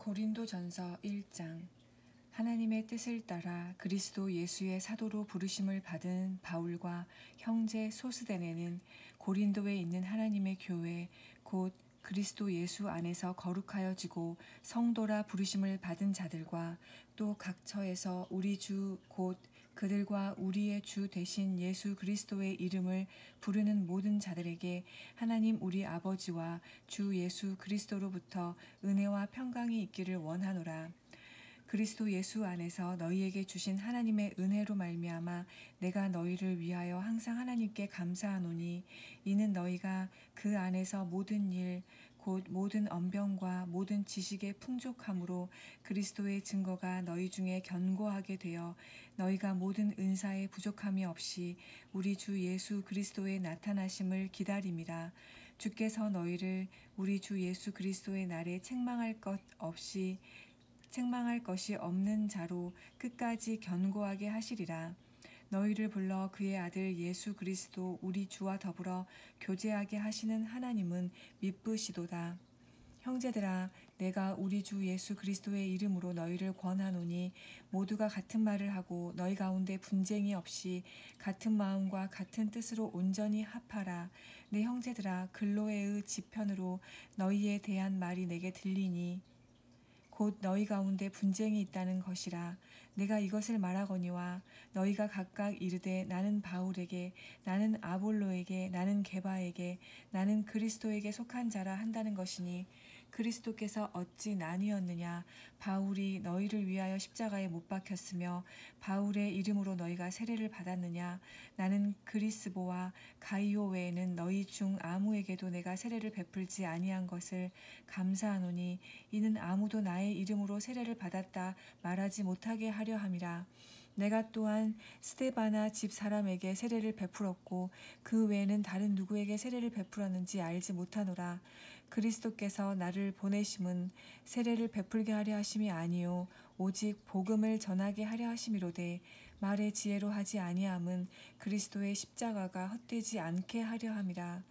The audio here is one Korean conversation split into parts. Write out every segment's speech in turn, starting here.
고린도전서 1장. 하나님의 뜻을 따라 그리스도 예수의 사도로 부르심을 받은 바울과 형제 소스데네는 고린도에 있는 하나님의 교회 곧 그리스도 예수 안에서 거룩하여지고 성도라 부르심을 받은 자들과 또 각 처에서 우리 주 곧 그들과 우리의 주 되신 예수 그리스도의 이름을 부르는 모든 자들에게 하나님 우리 아버지와 주 예수 그리스도로부터 은혜와 평강이 있기를 원하노라. 그리스도 예수 안에서 너희에게 주신 하나님의 은혜로 말미암아 내가 너희를 위하여 항상 하나님께 감사하노니 이는 너희가 그 안에서 모든 일 곧 모든 언변과 모든 지식의 풍족함으로 그리스도의 증거가 너희 중에 견고하게 되어 너희가 모든 은사에 부족함이 없이 우리 주 예수 그리스도의 나타나심을 기다림이라. 주께서 너희를 우리 주 예수 그리스도의 날에 책망할 것이 없는 자로 끝까지 견고하게 하시리라. 너희를 불러 그의 아들 예수 그리스도 우리 주와 더불어 교제하게 하시는 하나님은 미쁘시도다. 형제들아, 내가 우리 주 예수 그리스도의 이름으로 너희를 권하노니 모두가 같은 말을 하고 너희 가운데 분쟁이 없이 같은 마음과 같은 뜻으로 온전히 합하라. 내 형제들아, 글로에의 지편으로 너희에 대한 말이 내게 들리니 곧 너희 가운데 분쟁이 있다는 것이라. 내가 이것을 말하거니와 너희가 각각 이르되 나는 바울에게, 나는 아볼로에게, 나는 게바에게, 나는 그리스도에게 속한 자라 한다는 것이니 그리스도께서 어찌 나뉘었느냐? 바울이 너희를 위하여 십자가에 못 박혔으며 바울의 이름으로 너희가 세례를 받았느냐? 나는 그리스보와 가이오 외에는 너희 중 아무에게도 내가 세례를 베풀지 아니한 것을 감사하노니 이는 아무도 나의 이름으로 세례를 받았다 말하지 못하게 하려 함이라. 내가 또한 스데바나 집 사람에게 세례를 베풀었고 그 외에는 다른 누구에게 세례를 베풀었는지 알지 못하노라. 그리스도께서 나를 보내심은 세례를 베풀게 하려 하심이 아니요 오직 복음을 전하게 하려 하심이로되 말의 지혜로 하지 아니함은 그리스도의 십자가가 헛되지 않게 하려 함이라.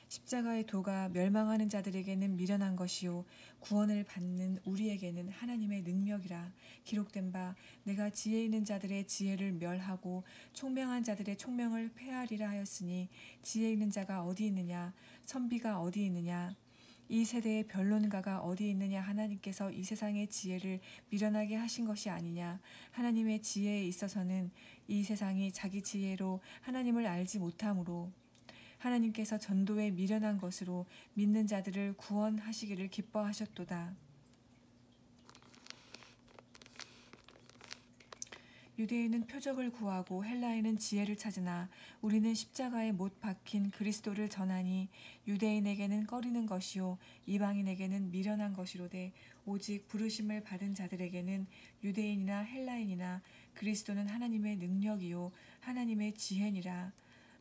십자가의 도가 멸망하는 자들에게는 미련한 것이요 구원을 받는 우리에게는 하나님의 능력이라. 기록된 바 내가 지혜 있는 자들의 지혜를 멸하고 총명한 자들의 총명을 폐하리라 하였으니 지혜 있는 자가 어디 있느냐? 선비가 어디 있느냐? 이 세대의 변론가가 어디 있느냐? 하나님께서 이 세상의 지혜를 미련하게 하신 것이 아니냐? 하나님의 지혜에 있어서는 이 세상이 자기 지혜로 하나님을 알지 못하므로 하나님께서 전도에 미련한 것으로 믿는 자들을 구원하시기를 기뻐하셨도다. 유대인은 표적을 구하고 헬라인은 지혜를 찾으나 우리는 십자가에 못 박힌 그리스도를 전하니 유대인에게는 꺼리는 것이요 이방인에게는 미련한 것이로되 오직 부르심을 받은 자들에게는 유대인이나 헬라인이나 그리스도는 하나님의 능력이요 하나님의 지혜니라.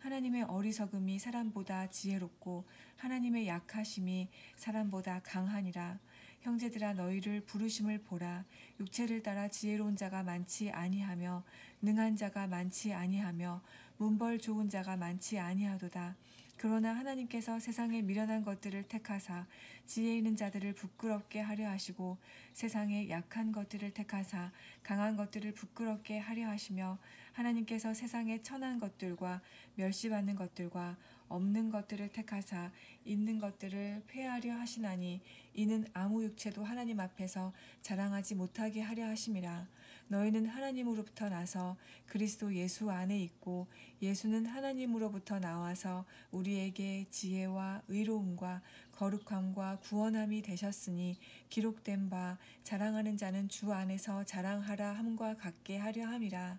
하나님의 어리석음이 사람보다 지혜롭고 하나님의 약하심이 사람보다 강하니라. 형제들아, 너희를 부르심을 보라. 육체를 따라 지혜로운 자가 많지 아니하며 능한 자가 많지 아니하며 문벌 좋은 자가 많지 아니하도다. 그러나 하나님께서 세상의 미련한 것들을 택하사 지혜 있는 자들을 부끄럽게 하려 하시고 세상의 약한 것들을 택하사 강한 것들을 부끄럽게 하려 하시며 하나님께서 세상의 천한 것들과 멸시받는 것들과 없는 것들을 택하사 있는 것들을 폐하려 하시나니 이는 아무 육체도 하나님 앞에서 자랑하지 못하게 하려 하심이라. 너희는 하나님으로부터 나서 그리스도 예수 안에 있고 예수는 하나님으로부터 나와서 우리에게 지혜와 의로움과 거룩함과 구원함이 되셨으니 기록된 바 자랑하는 자는 주 안에서 자랑하라 함과 같게 하려 함이라.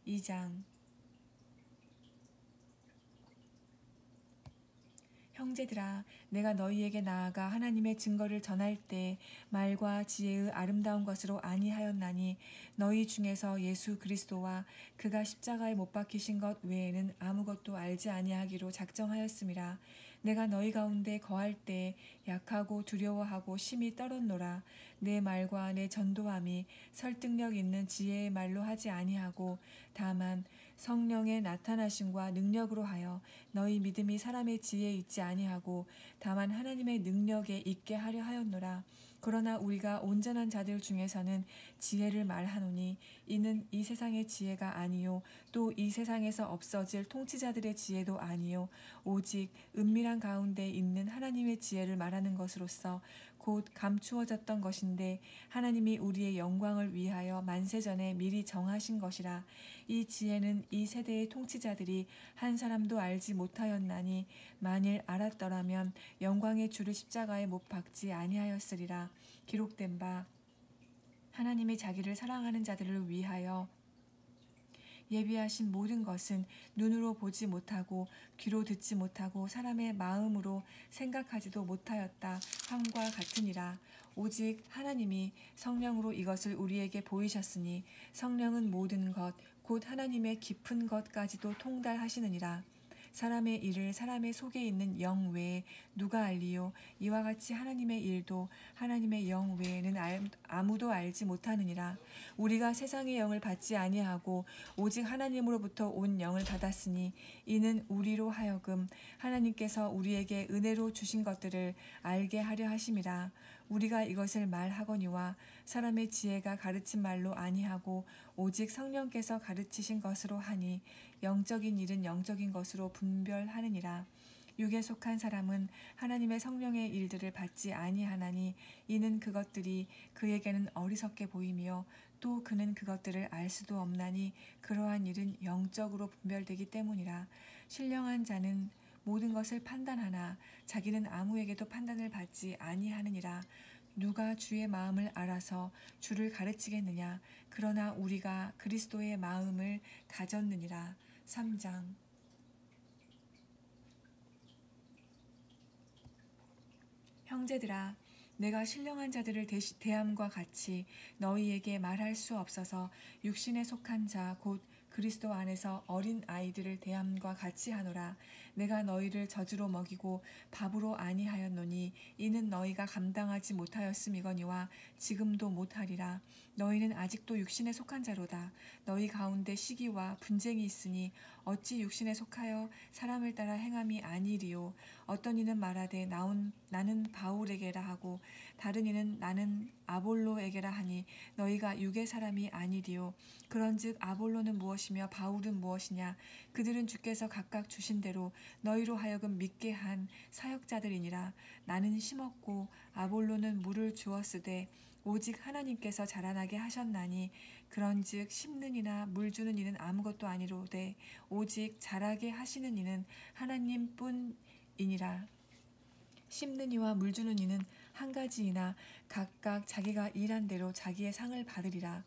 2장. 형제들아, 내가 너희에게 나아가 하나님의 증거를 전할 때 말과 지혜의 아름다운 것으로 아니하였나니 너희 중에서 예수 그리스도와 그가 십자가에 못 박히신 것 외에는 아무것도 알지 아니하기로 작정하였음이라. 내가 너희 가운데 거할 때 약하고 두려워하고 심히 떨었노라. 내 말과 내 전도함이 설득력 있는 지혜의 말로 하지 아니하고 다만 성령의 나타나심과 능력으로 하여 너희 믿음이 사람의 지혜에 있지 아니하고 다만 하나님의 능력에 있게 하려 하였노라. 그러나 우리가 온전한 자들 중에서는 지혜를 말하노니 이는 이 세상의 지혜가 아니요 또 이 세상에서 없어질 통치자들의 지혜도 아니요 오직 은밀한 가운데 있는 하나님의 지혜를 말하는 것으로서 곧 감추어졌던 것인데 하나님이 우리의 영광을 위하여 만세전에 미리 정하신 것이라. 이 지혜는 이 세대의 통치자들이 한 사람도 알지 못하였나니 만일 알았더라면 영광의 주를 십자가에 못 박지 아니하였으리라. 기록된 바 하나님이 자기를 사랑하는 자들을 위하여 예비하신 모든 것은 눈으로 보지 못하고 귀로 듣지 못하고 사람의 마음으로 생각하지도 못하였다 함과 같으니라. 오직 하나님이 성령으로 이것을 우리에게 보이셨으니 성령은 모든 것 곧 하나님의 깊은 것까지도 통달하시느니라. 사람의 일을 사람의 속에 있는 영 외에 누가 알리요? 이와 같이 하나님의 일도 하나님의 영 외에는 아무도 알지 못하느니라. 우리가 세상의 영을 받지 아니하고 오직 하나님으로부터 온 영을 받았으니 이는 우리로 하여금 하나님께서 우리에게 은혜로 주신 것들을 알게 하려 하심이라. 우리가 이것을 말하거니와 사람의 지혜가 가르친 말로 아니하고 오직 성령께서 가르치신 것으로 하니 영적인 일은 영적인 것으로 분별하느니라. 육에 속한 사람은 하나님의 성령의 일들을 받지 아니하나니 이는 그것들이 그에게는 어리석게 보이며 또 그는 그것들을 알 수도 없나니 그러한 일은 영적으로 분별되기 때문이라. 신령한 자는 모든 것을 판단하나 자기는 아무에게도 판단을 받지 아니하느니라. 누가 주의 마음을 알아서 주를 가르치겠느냐. 그러나 우리가 그리스도의 마음을 가졌느니라. 3장. 형제들아, 내가 신령한 자들을 대함과 같이 너희에게 말할 수 없어서 육신에 속한 자 곧 그리스도 안에서 어린 아이들을 대함과 같이 하노라. 내가 너희를 젖으로 먹이고 밥으로 아니하였노니 이는 너희가 감당하지 못하였음이거니와 지금도 못하리라. 너희는 아직도 육신에 속한 자로다. 너희 가운데 시기와 분쟁이 있으니 어찌 육신에 속하여 사람을 따라 행함이 아니리요. 어떤 이는 말하되 나는 바울에게라 하고 다른 이는 나는 아볼로에게라 하니 너희가 육의 사람이 아니리요. 그런즉 아볼로는 무엇이며 바울은 무엇이냐. 그들은 주께서 각각 주신 대로 너희로 하여금 믿게 한 사역자들이니라. 나는 심었고 아볼로는 물을 주었으되 오직 하나님께서 자라나게 하셨나니 그런즉 심는 이나 물 주는 이는 아무것도 아니로되 오직 자라게 하시는 이는 하나님뿐이니라. 심는 이와 물 주는 이는 한 가지이나 각각 자기가 일한 대로 자기의 상을 받으리라.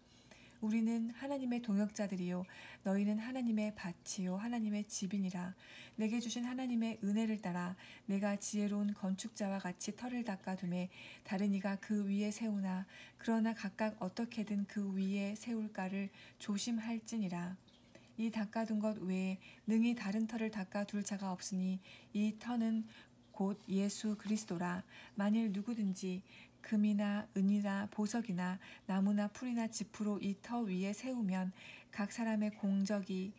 우리는 하나님의 동역자들이요 너희는 하나님의 밭이요 하나님의 집이니라. 내게 주신 하나님의 은혜를 따라 내가 지혜로운 건축자와 같이 터를 닦아두매 다른 이가 그 위에 세우나 그러나 각각 어떻게든 그 위에 세울까를 조심할지니라. 이 닦아둔 것 외에 능히 다른 터를 닦아둘 자가 없으니 이 터는 곧 예수 그리스도라. 만일 누구든지 금이나 은이나 보석이나 나무나 풀이나 짚으로 이 터 위에 세우면 각 사람의 공적이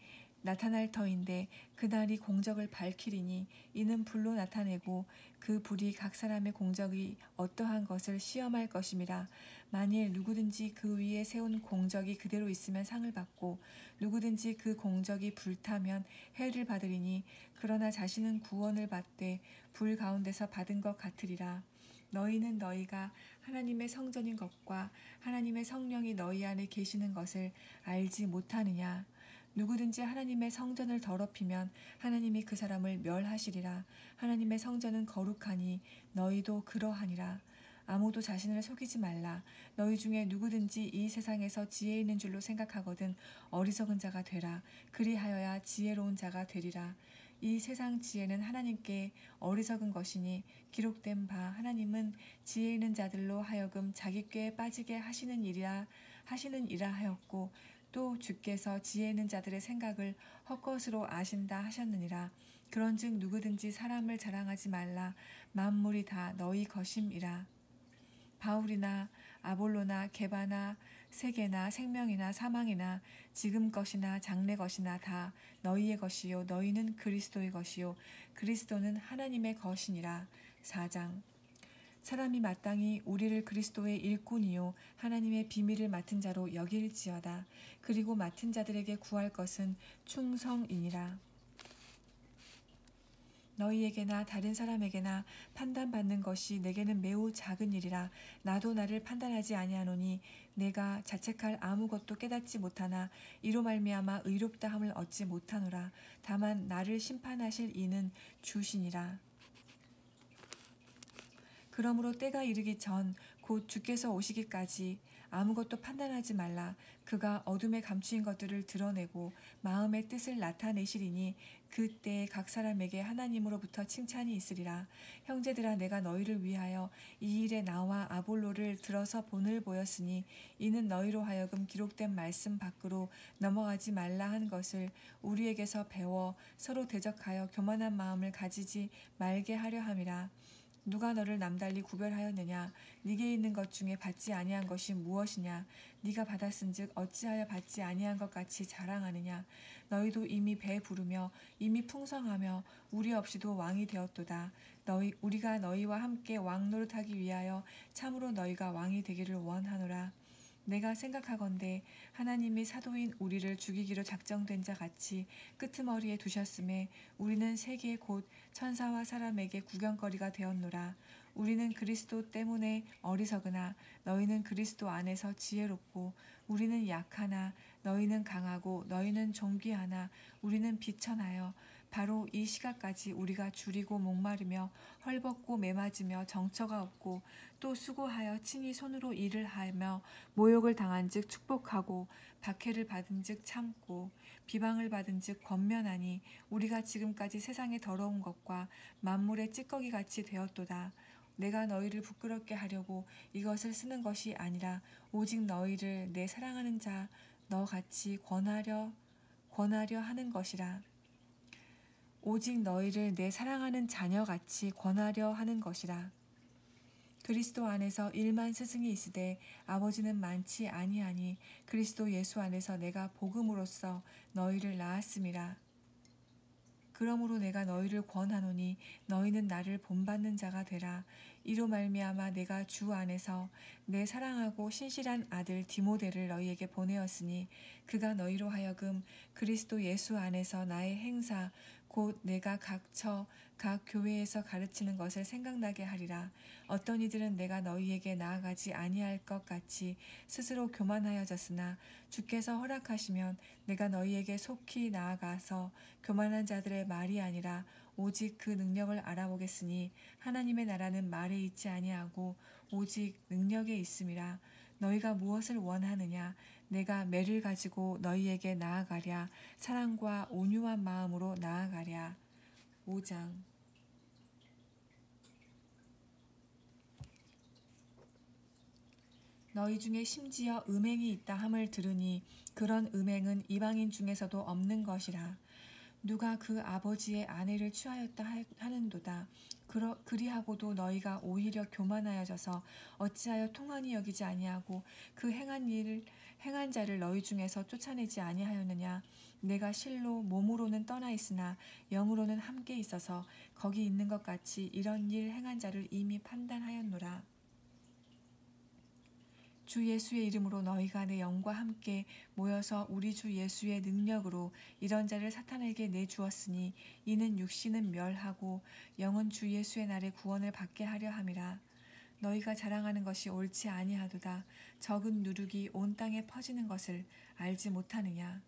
나타날 터인데 그날이 공적을 밝히리니 이는 불로 나타내고 그 불이 각 사람의 공적이 어떠한 것을 시험할 것임이라. 만일 누구든지 그 위에 세운 공적이 그대로 있으면 상을 받고 누구든지 그 공적이 불타면 해를 받으리니 그러나 자신은 구원을 받되 불 가운데서 받은 것 같으리라. 너희는 너희가 하나님의 성전인 것과 하나님의 성령이 너희 안에 계시는 것을 알지 못하느냐. 누구든지 하나님의 성전을 더럽히면 하나님이 그 사람을 멸하시리라. 하나님의 성전은 거룩하니 너희도 그러하니라. 아무도 자신을 속이지 말라. 너희 중에 누구든지 이 세상에서 지혜 있는 줄로 생각하거든 어리석은 자가 되라. 그리하여야 지혜로운 자가 되리라. 이 세상 지혜는 하나님께 어리석은 것이니 기록된 바 하나님은 지혜 있는 자들로 하여금 자기 꾀에 빠지게 하시는 이라 하였고 또 주께서 지혜 있는 자들의 생각을 헛것으로 아신다 하셨느니라. 그런즉 누구든지 사람을 자랑하지 말라. 만물이 다 너희 것임이라. 바울이나 아볼로나 게바나 세계나 생명이나 사망이나 지금 것이나 장래 것이나 다 너희의 것이요 너희는 그리스도의 것이요 그리스도는 하나님의 것이니라. 4장. 사람이 마땅히 우리를 그리스도의 일꾼이요 하나님의 비밀을 맡은 자로 여길지어다. 그리고 맡은 자들에게 구할 것은 충성이니라. 너희에게나 다른 사람에게나 판단받는 것이 내게는 매우 작은 일이라. 나도 나를 판단하지 아니하노니 내가 자책할 아무것도 깨닫지 못하나 이로 말미암아 의롭다함을 얻지 못하노라. 다만 나를 심판하실 이는 주시니라. 그러므로 때가 이르기 전 곧 주께서 오시기까지 아무것도 판단하지 말라. 그가 어둠에 감추인 것들을 드러내고 마음의 뜻을 나타내시리니 그때에 각 사람에게 하나님으로부터 칭찬이 있으리라. 형제들아, 내가 너희를 위하여 이 일에 나와 아볼로를 들어서 본을 보였으니 이는 너희로 하여금 기록된 말씀 밖으로 넘어가지 말라 한 것을 우리에게서 배워 서로 대적하여 교만한 마음을 가지지 말게 하려 함이라. 누가 너를 남달리 구별하였느냐? 네게 있는 것 중에 받지 아니한 것이 무엇이냐? 네가 받았은즉 어찌하여 받지 아니한 것 같이 자랑하느냐? 너희도 이미 배 부르며 이미 풍성하며 우리 없이도 왕이 되었도다. 우리가 너희와 함께 왕 노릇하기 위하여 참으로 너희가 왕이 되기를 원하노라. 내가 생각하건대 하나님이 사도인 우리를 죽이기로 작정된 자 같이 끄트머리에 두셨음에 우리는 세계 곧 천사와 사람에게 구경거리가 되었노라. 우리는 그리스도 때문에 어리석으나 너희는 그리스도 안에서 지혜롭고 우리는 약하나 너희는 강하고 너희는 존귀하나 우리는 비천하여 바로 이 시각까지 우리가 줄이고 목마르며 헐벗고 매맞으며 정처가 없고 또 수고하여 친히 손으로 일을 하며 모욕을 당한즉 축복하고 박해를 받은즉 참고 비방을 받은즉 권면하니 우리가 지금까지 세상의 더러운 것과 만물의 찌꺼기 같이 되었도다. 내가 너희를 부끄럽게 하려고 이것을 쓰는 것이 아니라 오직 너희를 내 사랑하는 자 너같이 권하려 하는 것이라. 오직 너희를 내 사랑하는 자녀같이 권하려 하는 것이라. 그리스도 안에서 일만 스승이 있으되 아버지는 많지 아니하니 그리스도 예수 안에서 내가 복음으로써 너희를 낳았음이라. 그러므로 내가 너희를 권하노니 너희는 나를 본받는 자가 되라. 이로 말미암아 내가 주 안에서 내 사랑하고 신실한 아들 디모데를 너희에게 보내었으니 그가 너희로 하여금 그리스도 예수 안에서 나의 행사 곧 내가 각 교회에서 가르치는 것을 생각나게 하리라. 어떤 이들은 내가 너희에게 나아가지 아니할 것 같이 스스로 교만하여졌으나 주께서 허락하시면 내가 너희에게 속히 나아가서 교만한 자들의 말이 아니라 오직 그 능력을 알아보겠으니 하나님의 나라는 말에 있지 아니하고 오직 능력에 있음이라. 너희가 무엇을 원하느냐? 내가 매를 가지고 너희에게 나아가랴. 사랑과 온유한 마음으로 나아가랴. 5장. 너희 중에 심지어 음행이 있다 함을 들으니 그런 음행은 이방인 중에서도 없는 것이라. 누가 그 아버지의 아내를 취하였다 하는도다. 그리하고도 너희가 오히려 교만하여져서 어찌하여 통한이 여기지 아니하고 그 행한 자를 너희 중에서 쫓아내지 아니하였느냐? 내가 실로 몸으로는 떠나 있으나 영으로는 함께 있어서 거기 있는 것 같이 이런 일 행한 자를 이미 판단하였노라. 주 예수의 이름으로 너희가 내 영과 함께 모여서 우리 주 예수의 능력으로 이런 자를 사탄에게 내주었으니 이는 육신은 멸하고 영은 주 예수의 날에 구원을 받게 하려 함이라. 너희가 자랑하는 것이 옳지 아니하도다. 적은 누룩이 온 땅에 퍼지는 것을 알지 못하느냐?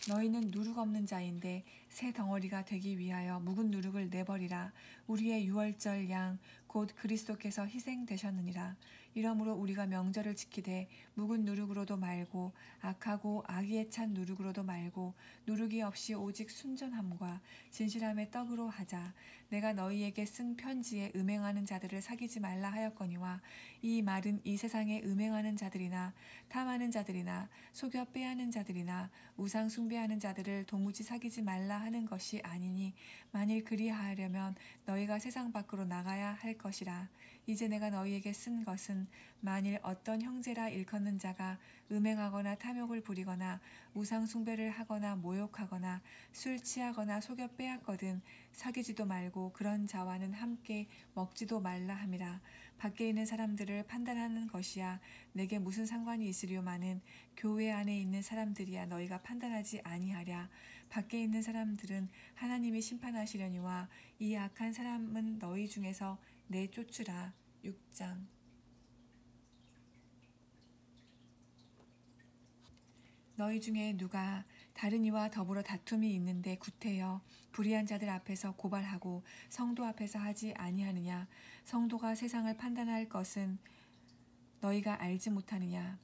너희는 누룩 없는 자인데 새 덩어리가 되기 위하여 묵은 누룩을 내버리라. 우리의 유월절 양 곧 그리스도께서 희생되셨느니라. 이러므로 우리가 명절을 지키되 묵은 누룩으로도 말고 악하고 악의에 찬 누룩으로도 말고 누룩이 없이 오직 순전함과 진실함의 떡으로 하자. 내가 너희에게 쓴 편지에 음행하는 자들을 사귀지 말라 하였거니와 이 말은 이 세상에 음행하는 자들이나 탐하는 자들이나 속여 빼앗는 자들이나 우상 숭배하는 자들을 도무지 사귀지 말라 하는 것이 아니니 만일 그리하려면 너희가 세상 밖으로 나가야 할 것이라. 이제 내가 너희에게 쓴 것은 만일 어떤 형제라 일컫는 자가 음행하거나 탐욕을 부리거나 우상 숭배를 하거나 모욕하거나 술 취하거나 속여 빼앗거든 사귀지도 말고 그런 자와는 함께 먹지도 말라 함이라. 밖에 있는 사람들을 판단하는 것이야 내게 무슨 상관이 있으리요마는 교회 안에 있는 사람들이야 너희가 판단하지 아니하랴. 밖에 있는 사람들은 하나님이 심판하시려니와 이 악한 사람은 너희 중에서 내쫓으라. 6장. 너희 중에 누가 다른 이와 더불어 다툼이 있는데 구태여 불의한 자들 앞에서 고발하고 성도 앞에서 하지 아니하느냐. 성도가 세상을 판단할 것은 너희가 알지 못하느냐.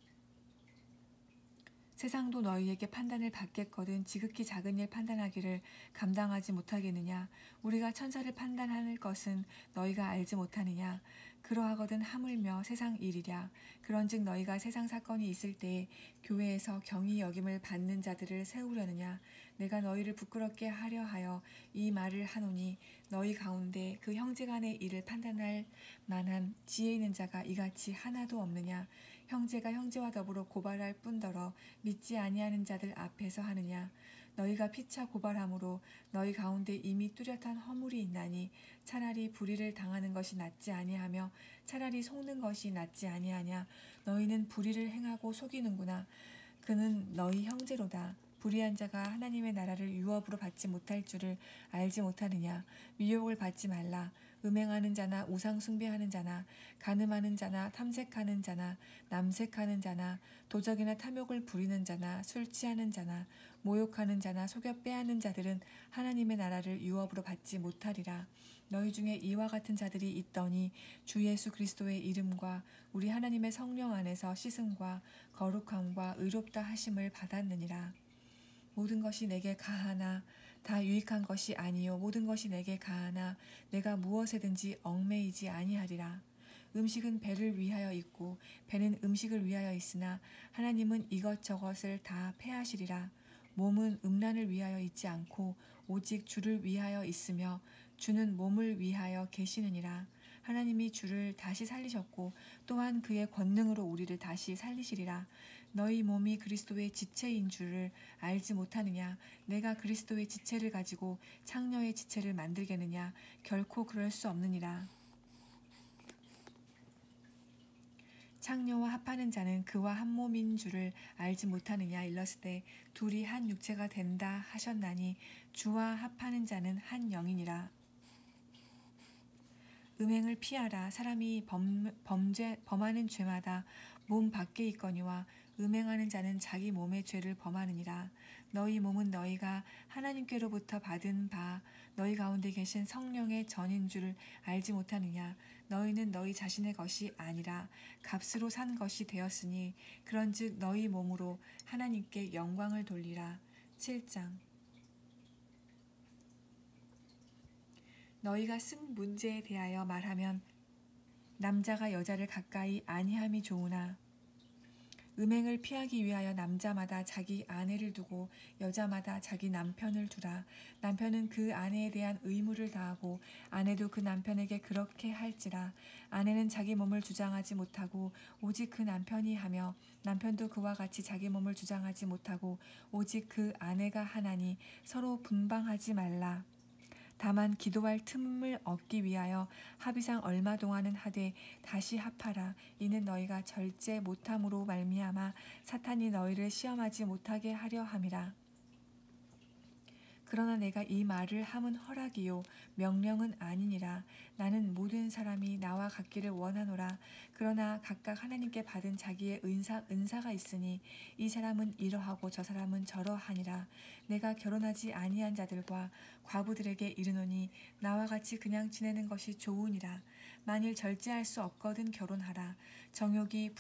세상도 너희에게 판단을 받겠거든 지극히 작은 일 판단하기를 감당하지 못하겠느냐. 우리가 천사를 판단할 것은 너희가 알지 못하느냐. 그러하거든 하물며 세상 일이랴. 그런즉 너희가 세상 사건이 있을 때에 교회에서 경히 여김을 받는 자들을 세우려느냐. 내가 너희를 부끄럽게 하려 하여 이 말을 하노니 너희 가운데 그 형제간의 일을 판단할 만한 지혜 있는 자가 이같이 하나도 없느냐. 형제가 형제와 더불어 고발할 뿐더러 믿지 아니하는 자들 앞에서 하느냐. 너희가 피차 고발함으로 너희 가운데 이미 뚜렷한 허물이 있나니 차라리 불의를 당하는 것이 낫지 아니하며 차라리 속는 것이 낫지 아니하냐. 너희는 불의를 행하고 속이는구나. 그는 너희 형제로다. 불의한 자가 하나님의 나라를 유업으로 받지 못할 줄을 알지 못하느냐. 미혹을 받지 말라. 음행하는 자나 우상 숭배하는 자나 간음하는 자나 탐색하는 자나 남색하는 자나 도적이나 탐욕을 부리는 자나 술 취하는 자나 모욕하는 자나 속여 빼앗는 자들은 하나님의 나라를 유업으로 받지 못하리라. 너희 중에 이와 같은 자들이 있더니 주 예수 그리스도의 이름과 우리 하나님의 성령 안에서 씻음과 거룩함과 의롭다 하심을 받았느니라. 모든 것이 내게 가하나 다 유익한 것이 아니요 모든 것이 내게 가하나 내가 무엇에든지 얽매이지 아니하리라. 음식은 배를 위하여 있고 배는 음식을 위하여 있으나 하나님은 이것저것을 다 패하시리라. 몸은 음란을 위하여 있지 않고 오직 주를 위하여 있으며 주는 몸을 위하여 계시느니라. 하나님이 주를 다시 살리셨고 또한 그의 권능으로 우리를 다시 살리시리라. 너희 몸이 그리스도의 지체인 줄을 알지 못하느냐. 내가 그리스도의 지체를 가지고 창녀의 지체를 만들겠느냐. 결코 그럴 수 없느니라. 창녀와 합하는 자는 그와 한 몸인 줄을 알지 못하느냐. 일렀으되 둘이 한 육체가 된다 하셨나니 주와 합하는 자는 한 영이니라. 음행을 피하라. 사람이 범하는 죄마다 몸 밖에 있거니와 음행하는 자는 자기 몸의 죄를 범하느니라. 너희 몸은 너희가 하나님께로부터 받은 바 너희 가운데 계신 성령의 전인 줄 알지 못하느냐. 너희는 너희 자신의 것이 아니라 값으로 산 것이 되었으니 그런즉 너희 몸으로 하나님께 영광을 돌리라. 7장. 너희가 쓴 문제에 대하여 말하면 남자가 여자를 가까이 아니함이 좋으나 음행을 피하기 위하여 남자마다 자기 아내를 두고 여자마다 자기 남편을 두라. 남편은 그 아내에 대한 의무를 다하고 아내도 그 남편에게 그렇게 할지라. 아내는 자기 몸을 주장하지 못하고 오직 그 남편이 하며 남편도 그와 같이 자기 몸을 주장하지 못하고 오직 그 아내가 하나니 서로 분방하지 말라. 다만 기도할 틈을 얻기 위하여 합의상 얼마 동안은 하되 다시 합하라. 이는 너희가 절제 못함으로 말미암아 사탄이 너희를 시험하지 못하게 하려 함이라. 그러나 내가 이 말을 함은 허락이요 명령은 아니니라. 나는 모든 사람이 나와 같기를 원하노라. 그러나 각각 하나님께 받은 자기의 은사가 있으니 이 사람은 이러하고 저 사람은 저러하니라. 내가 결혼하지 아니한 자들과 과부들에게 이르노니 나와 같이 그냥 지내는 것이 좋으니라. 만일 절제할 수 없거든 결혼하라. 정욕이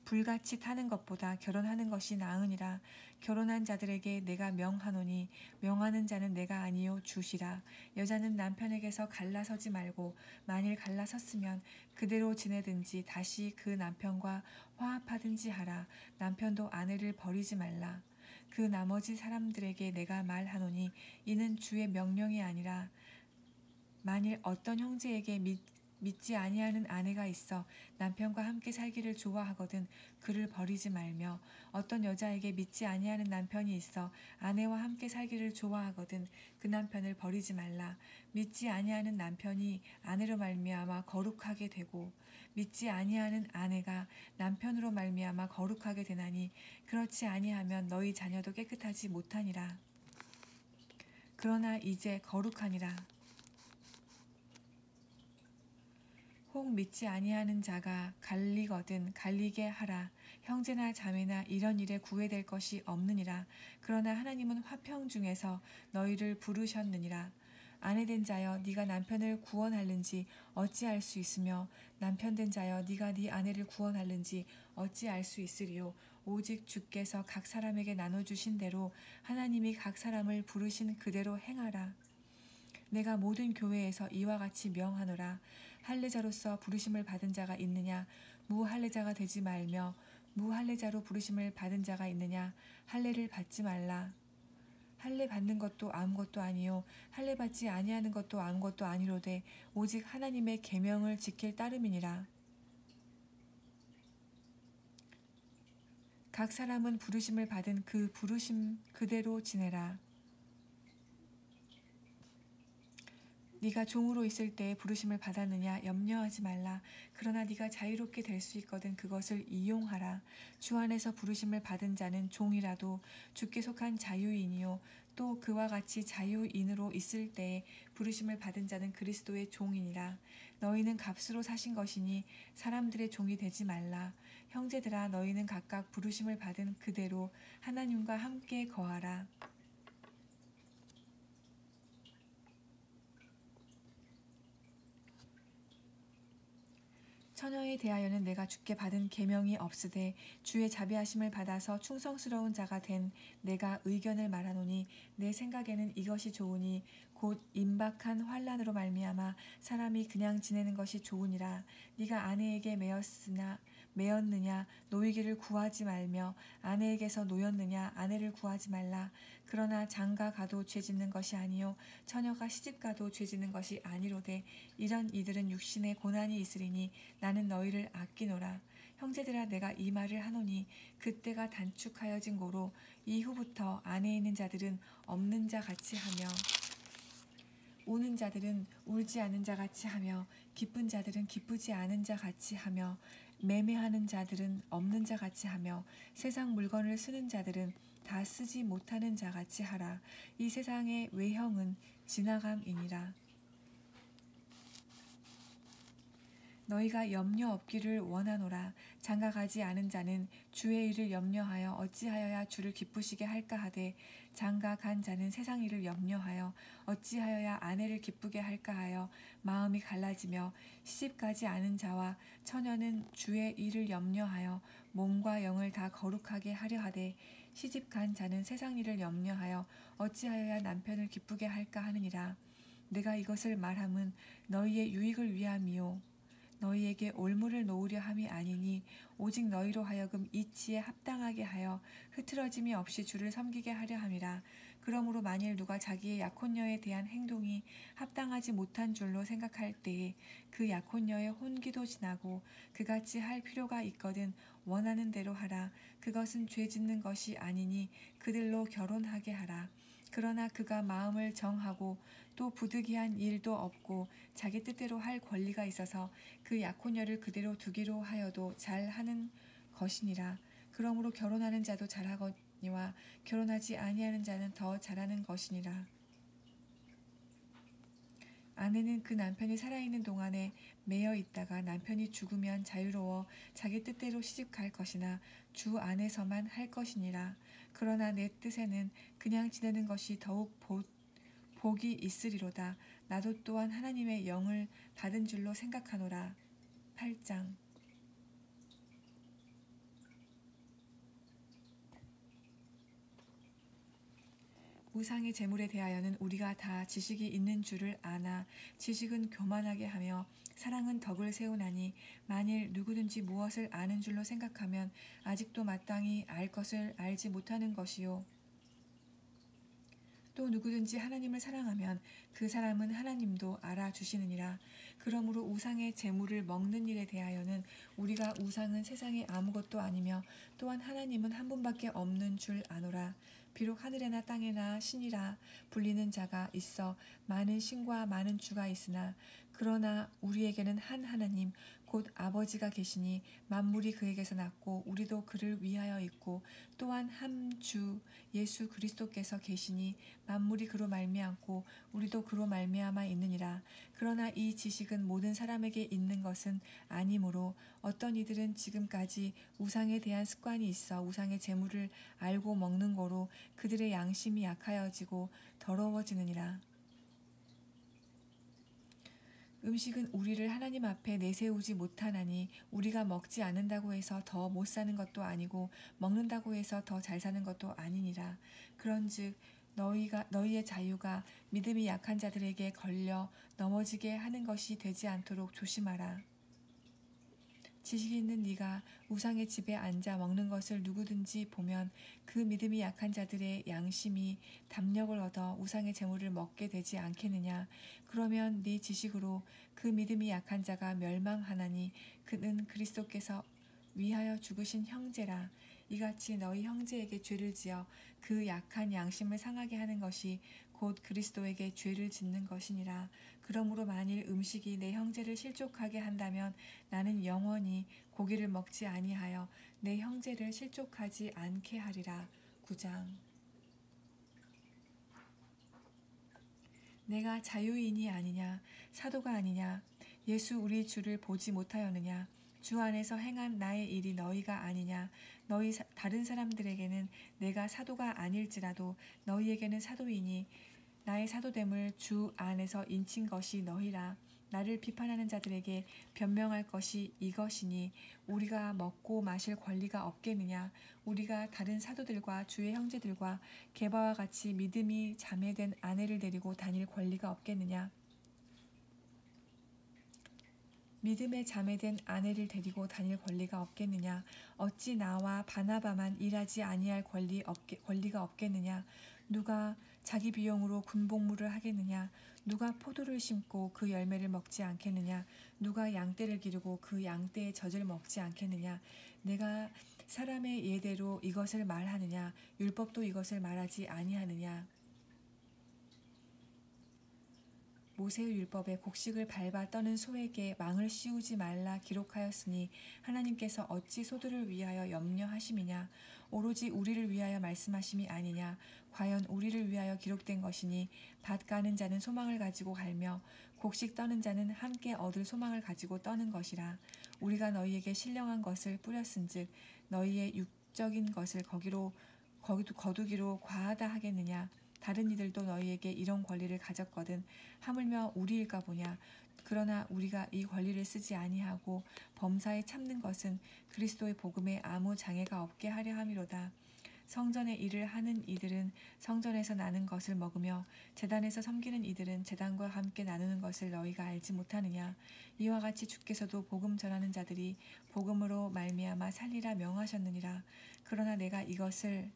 불같이 타는 것보다 결혼하는 것이 나으니라. 결혼한 자들에게 내가 명하노니 명하는 자는 내가 아니요 주시라. 여자는 남편에게서 갈라서지 말고 만일 갈라섰으면 그대로 지내든지 다시 그 남편과 화합하든지 하라. 남편도 아내를 버리지 말라. 그 나머지 사람들에게 내가 말하노니 이는 주의 명령이 아니라 만일 어떤 형제에게 믿지 아니하는 아내가 있어 남편과 함께 살기를 좋아하거든 그를 버리지 말며 어떤 여자에게 믿지 아니하는 남편이 있어 아내와 함께 살기를 좋아하거든 그 남편을 버리지 말라. 믿지 아니하는 남편이 아내로 말미암아 거룩하게 되고 믿지 아니하는 아내가 남편으로 말미암아 거룩하게 되나니 그렇지 아니하면 너희 자녀도 깨끗하지 못하니라. 그러나 이제 거룩하니라. 혹 믿지 아니하는 자가 갈리거든 갈리게 하라. 형제나 자매나 이런 일에 구애될 것이 없느니라. 그러나 하나님은 화평 중에서 너희를 부르셨느니라. 아내된 자여 네가 남편을 구원할는지 어찌할 수 있으며 남편된 자여 네가 네 아내를 구원할는지 어찌할 수 있으리요. 오직 주께서 각 사람에게 나눠주신 대로 하나님이 각 사람을 부르신 그대로 행하라. 내가 모든 교회에서 이와 같이 명하노라. 할례자로서 부르심을 받은 자가 있느냐? 무할례자가 되지 말며 무할례자로 부르심을 받은 자가 있느냐? 할례를 받지 말라. 할례 받는 것도 아무것도 아니요 할례 받지 아니하는 것도 아무것도 아니로되 오직 하나님의 계명을 지킬 따름이니라. 각 사람은 부르심을 받은 그 부르심 그대로 지내라. 네가 종으로 있을 때에 부르심을 받았느냐 염려하지 말라. 그러나 네가 자유롭게 될 수 있거든 그것을 이용하라. 주 안에서 부르심을 받은 자는 종이라도 주께 속한 자유인이요 또 그와 같이 자유인으로 있을 때에 부르심을 받은 자는 그리스도의 종이니라. 너희는 값으로 사신 것이니 사람들의 종이 되지 말라. 형제들아 너희는 각각 부르심을 받은 그대로 하나님과 함께 거하라. 처녀에 대하여는 내가 주께 받은 계명이 없으되 주의 자비하심을 받아서 충성스러운 자가 된 내가 의견을 말하노니 내 생각에는 이것이 좋으니 곧 임박한 환난으로 말미암아 사람이 그냥 지내는 것이 좋으니라. 네가 아내에게 매었느냐 노이기를 구하지 말며 아내에게서 노였느냐 아내를 구하지 말라. 그러나 장가 가도 죄짓는 것이 아니요 처녀가 시집가도 죄짓는 것이 아니로되 이런 이들은 육신에 고난이 있으리니 나는 너희를 아끼노라. 형제들아 내가 이 말을 하노니 그때가 단축하여진 고로 이후부터 안에 있는 자들은 없는 자 같이 하며 우는 자들은 울지 않은 자 같이 하며 기쁜 자들은 기쁘지 않은 자 같이 하며 매매하는 자들은 없는 자 같이 하며 세상 물건을 쓰는 자들은 다 쓰지 못하는 자 같이 하라. 이 세상의 외형은 지나감이니라. 너희가 염려 없기를 원하노라. 장가가지 않은 자는 주의 일을 염려하여 어찌하여야 주를 기쁘시게 할까 하되 장가간 자는 세상 일을 염려하여 어찌하여야 아내를 기쁘게 할까 하여 마음이 갈라지며 시집가지 않은 자와 처녀는 주의 일을 염려하여 몸과 영을 다 거룩하게 하려 하되 시집간 자는 세상 일을 염려하여 어찌하여야 남편을 기쁘게 할까 하느니라. 내가 이것을 말함은 너희의 유익을 위함이요 너희에게 올무를 놓으려 함이 아니니 오직 너희로 하여금 이치에 합당하게 하여 흐트러짐이 없이 주를 섬기게 하려 함이라. 그러므로 만일 누가 자기의 약혼녀에 대한 행동이 합당하지 못한 줄로 생각할 때에 그 약혼녀의 혼기도 지나고 그같이 할 필요가 있거든 원하는 대로 하라. 그것은 죄 짓는 것이 아니니 그들로 결혼하게 하라. 그러나 그가 마음을 정하고 또 부득이한 일도 없고 자기 뜻대로 할 권리가 있어서 그 약혼녀를 그대로 두기로 하여도 잘하는 것이니라. 그러므로 결혼하는 자도 잘하거니와 결혼하지 아니하는 자는 더 잘하는 것이니라. 아내는 그 남편이 살아있는 동안에 매여 있다가 남편이 죽으면 자유로워 자기 뜻대로 시집갈 것이나 주 안에서만 할 것이니라. 그러나 내 뜻에는 그냥 지내는 것이 더욱 복이 있으리로다. 나도 또한 하나님의 영을 받은 줄로 생각하노라. 8장 우상의 제물에 대하여는 우리가 다 지식이 있는 줄을 아나 지식은 교만하게 하며 사랑은 덕을 세우나니 만일 누구든지 무엇을 아는 줄로 생각하면 아직도 마땅히 알 것을 알지 못하는 것이요 또 누구든지 하나님을 사랑하면 그 사람은 하나님도 알아주시느니라. 그러므로 우상의 재물을 먹는 일에 대하여는 우리가 우상은 세상에 아무것도 아니며 또한 하나님은 한 분밖에 없는 줄 아노라. 비록 하늘에나 땅에나 신이라 불리는 자가 있어 많은 신과 많은 주가 있으나 그러나 우리에게는 한 하나님 곧 아버지가 계시니 만물이 그에게서 났고 우리도 그를 위하여 있고 또한 한 주 예수 그리스도께서 계시니 만물이 그로 말미암고 우리도 그로 말미암아 있느니라. 그러나 이 지식은 모든 사람에게 있는 것은 아니므로 어떤 이들은 지금까지 우상에 대한 습관이 있어 우상의 재물을 알고 먹는 거로 그들의 양심이 약하여지고 더러워지느니라. 음식은 우리를 하나님 앞에 내세우지 못하나니 우리가 먹지 않는다고 해서 더 못 사는 것도 아니고 먹는다고 해서 더 잘 사는 것도 아니니라. 그런즉 너희의 자유가 믿음이 약한 자들에게 걸려 넘어지게 하는 것이 되지 않도록 조심하라. 지식이 있는 네가 우상의 집에 앉아 먹는 것을 누구든지 보면 그 믿음이 약한 자들의 양심이 담력을 얻어 우상의 재물을 먹게 되지 않겠느냐. 그러면 네 지식으로 그 믿음이 약한 자가 멸망하나니 그는 그리스도께서 위하여 죽으신 형제라. 이같이 너희 형제에게 죄를 지어 그 약한 양심을 상하게 하는 것이 곧 그리스도에게 죄를 짓는 것이니라. 그러므로 만일 음식이 내 형제를 실족하게 한다면 나는 영원히 고기를 먹지 아니하여 내 형제를 실족하지 않게 하리라. 9장. 내가 자유인이 아니냐 사도가 아니냐 예수 우리 주를 보지 못하였느냐 주 안에서 행한 나의 일이 너희가 아니냐 너희 다른 사람들에게는 내가 사도가 아닐지라도 너희에게는 사도이니 나의 사도됨을 주 안에서 인친 것이 너희라. 나를 비판하는 자들에게 변명할 것이 이것이니 우리가 먹고 마실 권리가 없겠느냐. 우리가 다른 사도들과 주의 형제들과 게바와 같이 믿음이 자매된 아내를 데리고 다닐 권리가 없겠느냐. 믿음에 자매된 아내를 데리고 다닐 권리가 없겠느냐. 어찌 나와 바나바만 일하지 아니할 권리가 없겠느냐. 누가 자기 비용으로 군복무를 하겠느냐. 누가 포도를 심고 그 열매를 먹지 않겠느냐. 누가 양떼를 기르고 그 양떼의 젖을 먹지 않겠느냐. 내가 사람의 예대로 이것을 말하느냐. 율법도 이것을 말하지 아니하느냐. 모세의 율법에 곡식을 밟아 떠는 소에게 망을 씌우지 말라 기록하였으니 하나님께서 어찌 소들을 위하여 염려하심이냐. 오로지 우리를 위하여 말씀하심이 아니냐. 과연 우리를 위하여 기록된 것이니 밭 가는 자는 소망을 가지고 갈며 곡식 떠는 자는 함께 얻을 소망을 가지고 떠는 것이라. 우리가 너희에게 신령한 것을 뿌렸은즉 너희의 육적인 것을 거두기로 과하다 하겠느냐. 다른 이들도 너희에게 이런 권리를 가졌거든 하물며 우리일까 보냐. 그러나 우리가 이 권리를 쓰지 아니하고 범사에 참는 것은 그리스도의 복음에 아무 장애가 없게 하려 함이로다. 성전의 일을 하는 이들은 성전에서 나는 것을 먹으며 제단에서 섬기는 이들은 제단과 함께 나누는 것을 너희가 알지 못하느냐. 이와 같이 주께서도 복음 전하는 자들이 복음으로 말미암아 살리라 명하셨느니라. 그러나 내가 이것을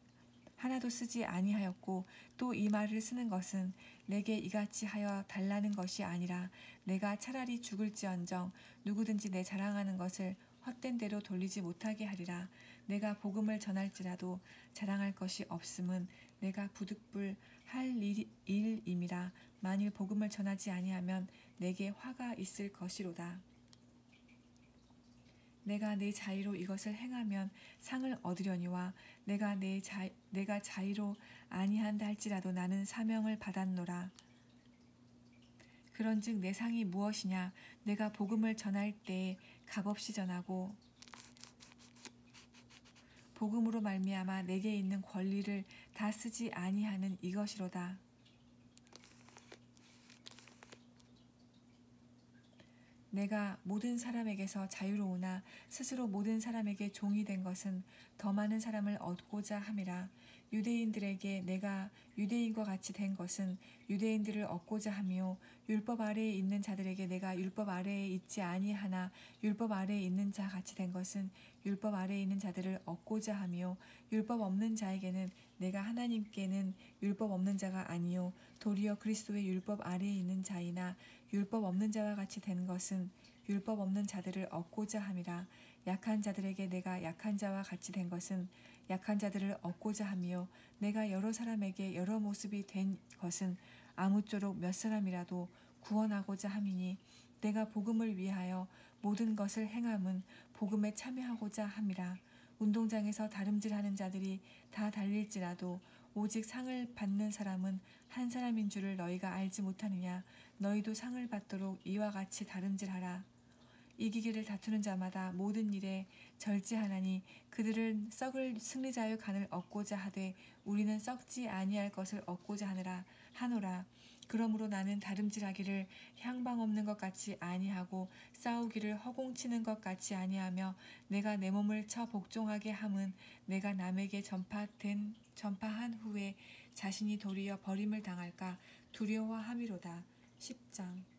하나도 쓰지 아니하였고 또 이 말을 쓰는 것은 내게 이같이 하여 달라는 것이 아니라 내가 차라리 죽을지언정 누구든지 내 자랑하는 것을 헛된 대로 돌리지 못하게 하리라. 내가 복음을 전할지라도 자랑할 것이 없음은 내가 부득불 할 일임이라. 만일 복음을 전하지 아니하면 내게 화가 있을 것이로다. 내가 내 자의로 이것을 행하면 상을 얻으려니와 내가 자의로 아니한다 할지라도 나는 사명을 받았노라. 그런즉 내 상이 무엇이냐. 내가 복음을 전할 때에 값없이 전하고 복음으로 말미암아 내게 있는 권리를 다 쓰지 아니하는 이것이로다. 내가 모든 사람에게서 자유로우나 스스로 모든 사람에게 종이 된 것은 더 많은 사람을 얻고자 함이라. 유대인들에게 내가 유대인과 같이 된 것은 유대인들을 얻고자 하며 율법 아래에 있는 자들에게 내가 율법 아래에 있지 아니하나 율법 아래에 있는 자 같이 된 것은 율법 아래에 있는 자들을 얻고자 하며 율법 없는 자에게는 내가 하나님께는 율법 없는 자가 아니요 도리어 그리스도의 율법 아래에 있는 자이나 율법 없는 자와 같이 된 것은 율법 없는 자들을 얻고자 함이라. 약한 자들에게 내가 약한 자와 같이 된 것은 약한 자들을 얻고자 하며 내가 여러 사람에게 여러 모습이 된 것은 아무쪼록 몇 사람이라도 구원하고자 함이니 내가 복음을 위하여 모든 것을 행함은 복음에 참여하고자 함이라. 운동장에서 다름질하는 자들이 다 달릴지라도 오직 상을 받는 사람은 한 사람인 줄을 너희가 알지 못하느냐. 너희도 상을 받도록 이와 같이 다름질하라. 이기기를 다투는 자마다 모든 일에 절제하나니 그들은 썩을 승리자의 간을 얻고자 하되 우리는 썩지 아니할 것을 얻고자 하노라. 그러므로 나는 다름질하기를 향방 없는 것 같이 아니하고 싸우기를 허공치는 것 같이 아니하며 내가 내 몸을 쳐 복종하게 함은 내가 남에게 전파한 후에 자신이 도리어 버림을 당할까 두려워함이로다. 10장.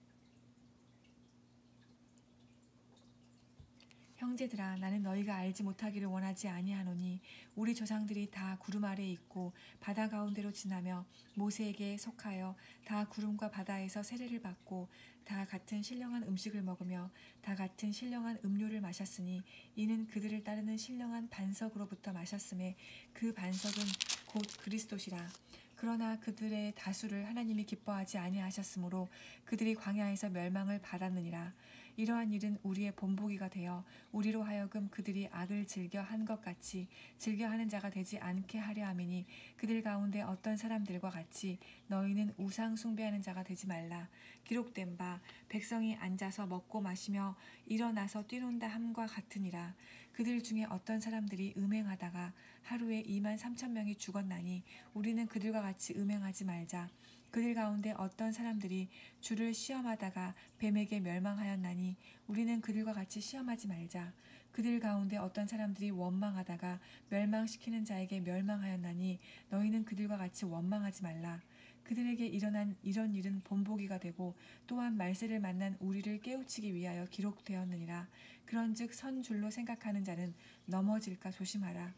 형제들아, 나는 너희가 알지 못하기를 원하지 아니하노니 우리 조상들이 다 구름 아래에 있고 바다 가운데로 지나며 모세에게 속하여 다 구름과 바다에서 세례를 받고 다 같은 신령한 음식을 먹으며 다 같은 신령한 음료를 마셨으니 이는 그들을 따르는 신령한 반석으로부터 마셨음에 그 반석은 곧 그리스도시라. 그러나 그들의 다수를 하나님이 기뻐하지 아니하셨으므로 그들이 광야에서 멸망을 받았느니라. 이러한 일은 우리의 본보기가 되어 우리로 하여금 그들이 악을 즐겨한 것 같이 즐겨하는 자가 되지 않게 하려 함이니 그들 가운데 어떤 사람들과 같이 너희는 우상 숭배하는 자가 되지 말라. 기록된 바 백성이 앉아서 먹고 마시며 일어나서 뛰논다 함과 같으니라. 그들 중에 어떤 사람들이 음행하다가 하루에 23,000명이 죽었나니 우리는 그들과 같이 음행하지 말자. 그들 가운데 어떤 사람들이 주를 시험하다가 뱀에게 멸망하였나니 우리는 그들과 같이 시험하지 말자. 그들 가운데 어떤 사람들이 원망하다가 멸망시키는 자에게 멸망하였나니 너희는 그들과 같이 원망하지 말라. 그들에게 일어난 이런 일은 본보기가 되고 또한 말세를 만난 우리를 깨우치기 위하여 기록되었느니라. 그런즉 선 줄로 생각하는 자는 넘어질까 조심하라.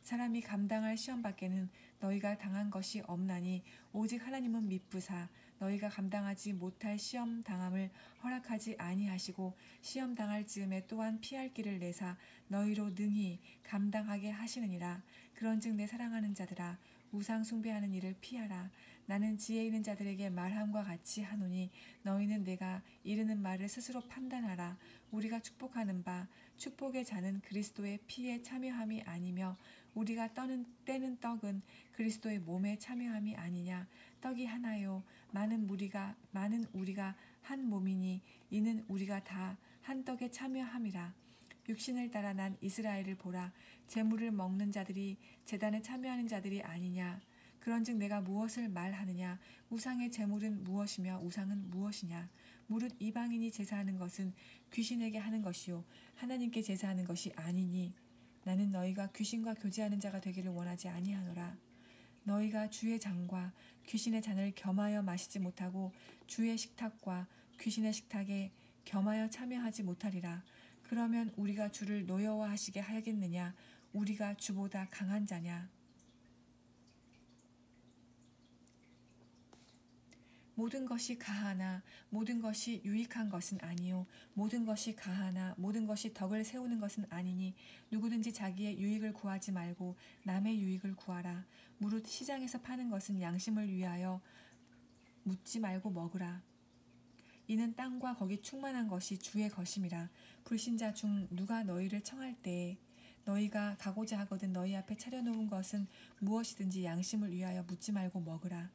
사람이 감당할 시험 밖에는 너희가 당한 것이 없나니 오직 하나님은 미쁘사 너희가 감당하지 못할 시험 당함을 허락하지 아니하시고 시험 당할 즈음에 또한 피할 길을 내사 너희로 능히 감당하게 하시느니라. 그런즉 내 사랑하는 자들아 우상 숭배하는 일을 피하라. 나는 지혜 있는 자들에게 말함과 같이 하노니 너희는 내가 이르는 말을 스스로 판단하라. 우리가 축복하는 바 축복의 자는 그리스도의 피에 참여함이 아니며 우리가 떼는 떡은 그리스도의 몸에 참여함이 아니냐. 떡이 하나요 많은 우리가 한 몸이니 이는 우리가 다 한 떡에 참여함이라. 육신을 따라 난 이스라엘을 보라. 제물을 먹는 자들이 제단에 참여하는 자들이 아니냐. 그런즉 내가 무엇을 말하느냐. 우상의 제물은 무엇이며 우상은 무엇이냐. 무릇 이방인이 제사하는 것은 귀신에게 하는 것이요 하나님께 제사하는 것이 아니니 나는 너희가 귀신과 교제하는 자가 되기를 원하지 아니하노라. 너희가 주의 잔과 귀신의 잔을 겸하여 마시지 못하고 주의 식탁과 귀신의 식탁에 겸하여 참여하지 못하리라. 그러면 우리가 주를 노여워하시게 하겠느냐. 우리가 주보다 강한 자냐. 모든 것이 가하나 모든 것이 유익한 것은 아니요 모든 것이 가하나 모든 것이 덕을 세우는 것은 아니니 누구든지 자기의 유익을 구하지 말고 남의 유익을 구하라. 무릇 시장에서 파는 것은 양심을 위하여 묻지 말고 먹으라. 이는 땅과 거기 충만한 것이 주의 것임이라. 불신자 중 누가 너희를 청할 때에 너희가 가고자 하거든 너희 앞에 차려놓은 것은 무엇이든지 양심을 위하여 묻지 말고 먹으라.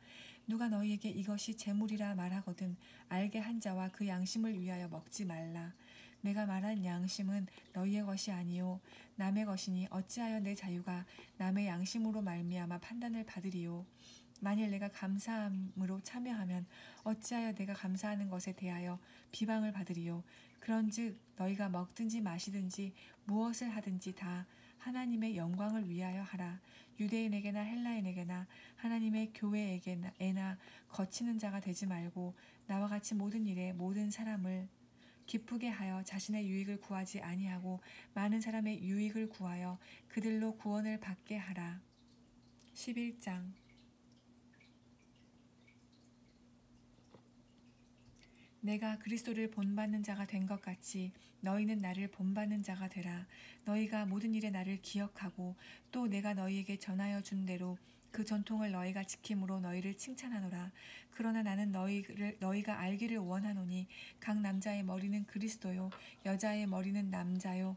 누가 너희에게 이것이 재물이라 말하거든 알게 한 자와 그 양심을 위하여 먹지 말라. 내가 말한 양심은 너희의 것이 아니요 남의 것이니 어찌하여 내 자유가 남의 양심으로 말미암아 판단을 받으리요. 만일 내가 감사함으로 참여하면 어찌하여 내가 감사하는 것에 대하여 비방을 받으리요. 그런즉 너희가 먹든지 마시든지 무엇을 하든지 다 하나님의 영광을 위하여 하라. 유대인에게나 헬라인에게나 하나님의 교회에게나 거치는 자가 되지 말고 나와 같이 모든 일에 모든 사람을 기쁘게 하여 자신의 유익을 구하지 아니하고 많은 사람의 유익을 구하여 그들로 구원을 받게 하라. 11장. 내가 그리스도를 본받는 자가 된 것 같이 너희는 나를 본받는 자가 되라. 너희가 모든 일에 나를 기억하고 또 내가 너희에게 전하여 준 대로 그 전통을 너희가 지킴으로 너희를 칭찬하노라. 그러나 나는 너희가 알기를 원하노니 각 남자의 머리는 그리스도요 여자의 머리는 남자요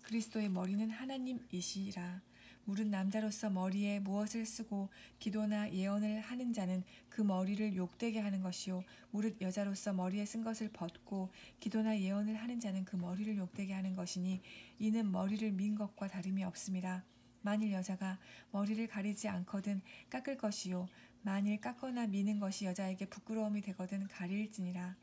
그리스도의 머리는 하나님이시라. 무릇 남자로서 머리에 무엇을 쓰고 기도나 예언을 하는 자는 그 머리를 욕되게 하는 것이요 무릇 여자로서 머리에 쓴 것을 벗고 기도나 예언을 하는 자는 그 머리를 욕되게 하는 것이니 이는 머리를 민 것과 다름이 없음이라. 만일 여자가 머리를 가리지 않거든 깎을 것이요 만일 깎거나 미는 것이 여자에게 부끄러움이 되거든 가릴지니라.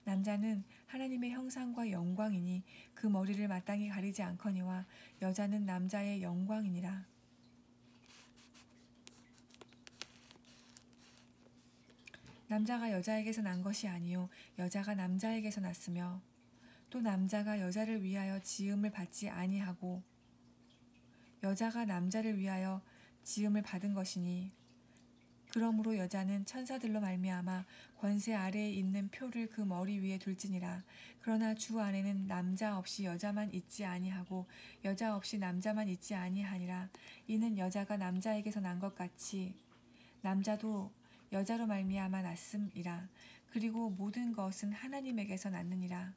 남자는 하나님의 형상과 영광이니 그 머리를 마땅히 가리지 않거니와 여자는 남자의 영광이니라. 남자가 여자에게서 난 것이 아니요 여자가 남자에게서 났으며 또 남자가 여자를 위하여 지음을 받지 아니하고 여자가 남자를 위하여 지음을 받은 것이니 그러므로 여자는 천사들로 말미암아 권세 아래에 있는 표를 그 머리 위에 둘지니라. 그러나 주 안에는 남자 없이 여자만 있지 아니하고 여자 없이 남자만 있지 아니하니라. 이는 여자가 남자에게서 난 것 같이 남자도 여자로 말미암아 났음이라. 그리고 모든 것은 하나님에게서 났느니라.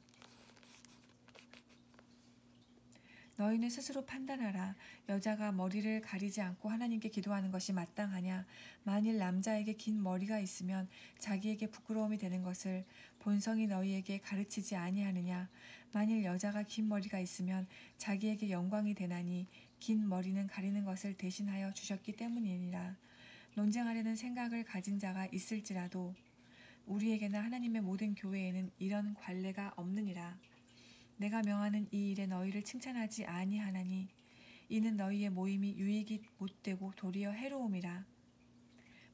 너희는 스스로 판단하라. 여자가 머리를 가리지 않고 하나님께 기도하는 것이 마땅하냐? 만일 남자에게 긴 머리가 있으면 자기에게 부끄러움이 되는 것을 본성이 너희에게 가르치지 아니하느냐? 만일 여자가 긴 머리가 있으면 자기에게 영광이 되나니 긴 머리는 가리는 것을 대신하여 주셨기 때문이니라. 논쟁하려는 생각을 가진 자가 있을지라도 우리에게나 하나님의 모든 교회에는 이런 관례가 없느니라. 내가 명하는 이 일에 너희를 칭찬하지 아니하나니 이는 너희의 모임이 유익이 못되고 도리어 해로움이라.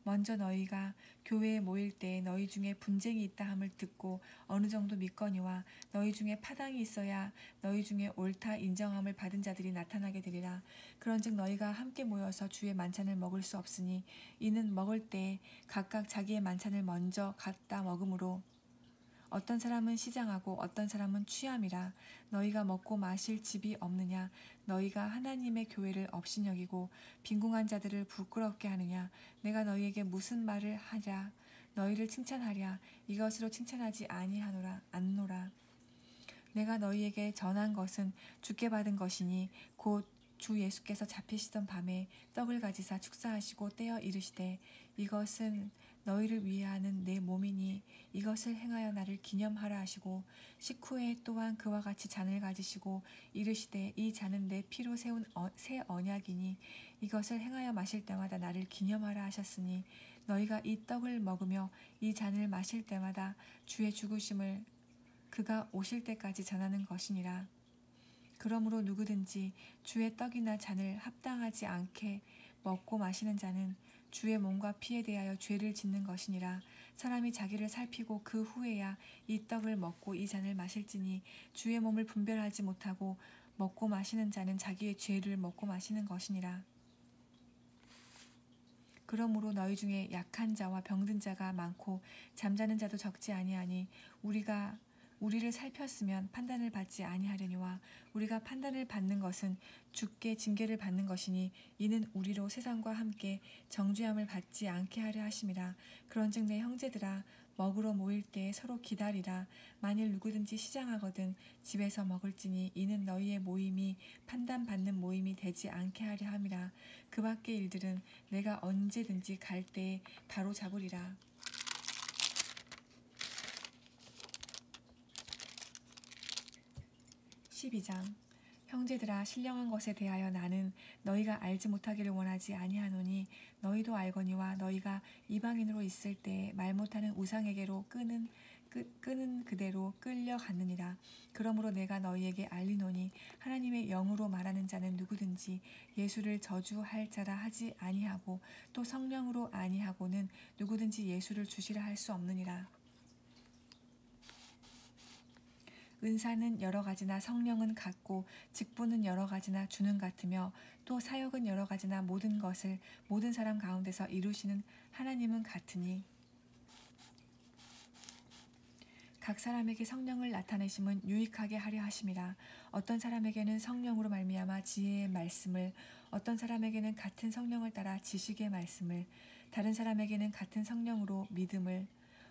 먼저 너희가 교회에 모일 때에 너희 중에 분쟁이 있다 함을 듣고 어느 정도 믿거니와 너희 중에 파당이 있어야 너희 중에 옳다 인정함을 받은 자들이 나타나게 되리라. 그런즉 너희가 함께 모여서 주의 만찬을 먹을 수 없으니 이는 먹을 때에 각각 자기의 만찬을 먼저 갖다 먹으므로 어떤 사람은 시장하고 어떤 사람은 취함이라. 너희가 먹고 마실 집이 없느냐? 너희가 하나님의 교회를 업신여기고 빈궁한 자들을 부끄럽게 하느냐? 내가 너희에게 무슨 말을 하랴? 너희를 칭찬하랴? 이것으로 칭찬하지 않노라. 내가 너희에게 전한 것은 주께 받은 것이니 곧 주 예수께서 잡히시던 밤에 떡을 가지사 축사하시고 떼어 이르시되 이것은 너희를 위하는 내 몸이니 이것을 행하여 나를 기념하라 하시고 식후에 또한 그와 같이 잔을 가지시고 이르시되 이 잔은 내 피로 세운 새 언약이니 이것을 행하여 마실 때마다 나를 기념하라 하셨으니 너희가 이 떡을 먹으며 이 잔을 마실 때마다 주의 죽으심을 그가 오실 때까지 전하는 것이니라. 그러므로 누구든지 주의 떡이나 잔을 합당하지 않게 먹고 마시는 자는 주의 몸과 피에 대하여 죄를 짓는 것이니라. 사람이 자기를 살피고 그 후에야 이 떡을 먹고 이 잔을 마실지니 주의 몸을 분별하지 못하고 먹고 마시는 자는 자기의 죄를 먹고 마시는 것이니라. 그러므로 너희 중에 약한 자와 병든 자가 많고 잠자는 자도 적지 아니하니 우리를 살폈으면 판단을 받지 아니하려니와 우리가 판단을 받는 것은 주께 징계를 받는 것이니 이는 우리로 세상과 함께 정죄함을 받지 않게 하려 하심이라. 그런즉 내 형제들아 먹으러 모일 때에 서로 기다리라. 만일 누구든지 시장하거든 집에서 먹을지니 이는 너희의 모임이 판단받는 모임이 되지 않게 하려 함이라. 그 밖의 일들은 내가 언제든지 갈 때에 바로 잡으리라. 12장. 형제들아 신령한 것에 대하여 나는 너희가 알지 못하기를 원하지 아니하노니 너희도 알거니와 너희가 이방인으로 있을 때에 말 못하는 우상에게로 끄는 끄는 그대로 끌려갔느니라. 그러므로 내가 너희에게 알리노니 하나님의 영으로 말하는 자는 누구든지 예수를 저주할 자라 하지 아니하고 또 성령으로 아니하고는 누구든지 예수를 주시라 할 수 없느니라. 은사는 여러 가지나 성령은 같고 직분은 여러 가지나 주는 같으며 또 사역은 여러 가지나 모든 것을 모든 사람 가운데서 이루시는 하나님은 같으니 각 사람에게 성령을 나타내심은 유익하게 하려 하심이라. 어떤 사람에게는 성령으로 말미암아 지혜의 말씀을, 어떤 사람에게는 같은 성령을 따라 지식의 말씀을, 다른 사람에게는 같은 성령으로 믿음을,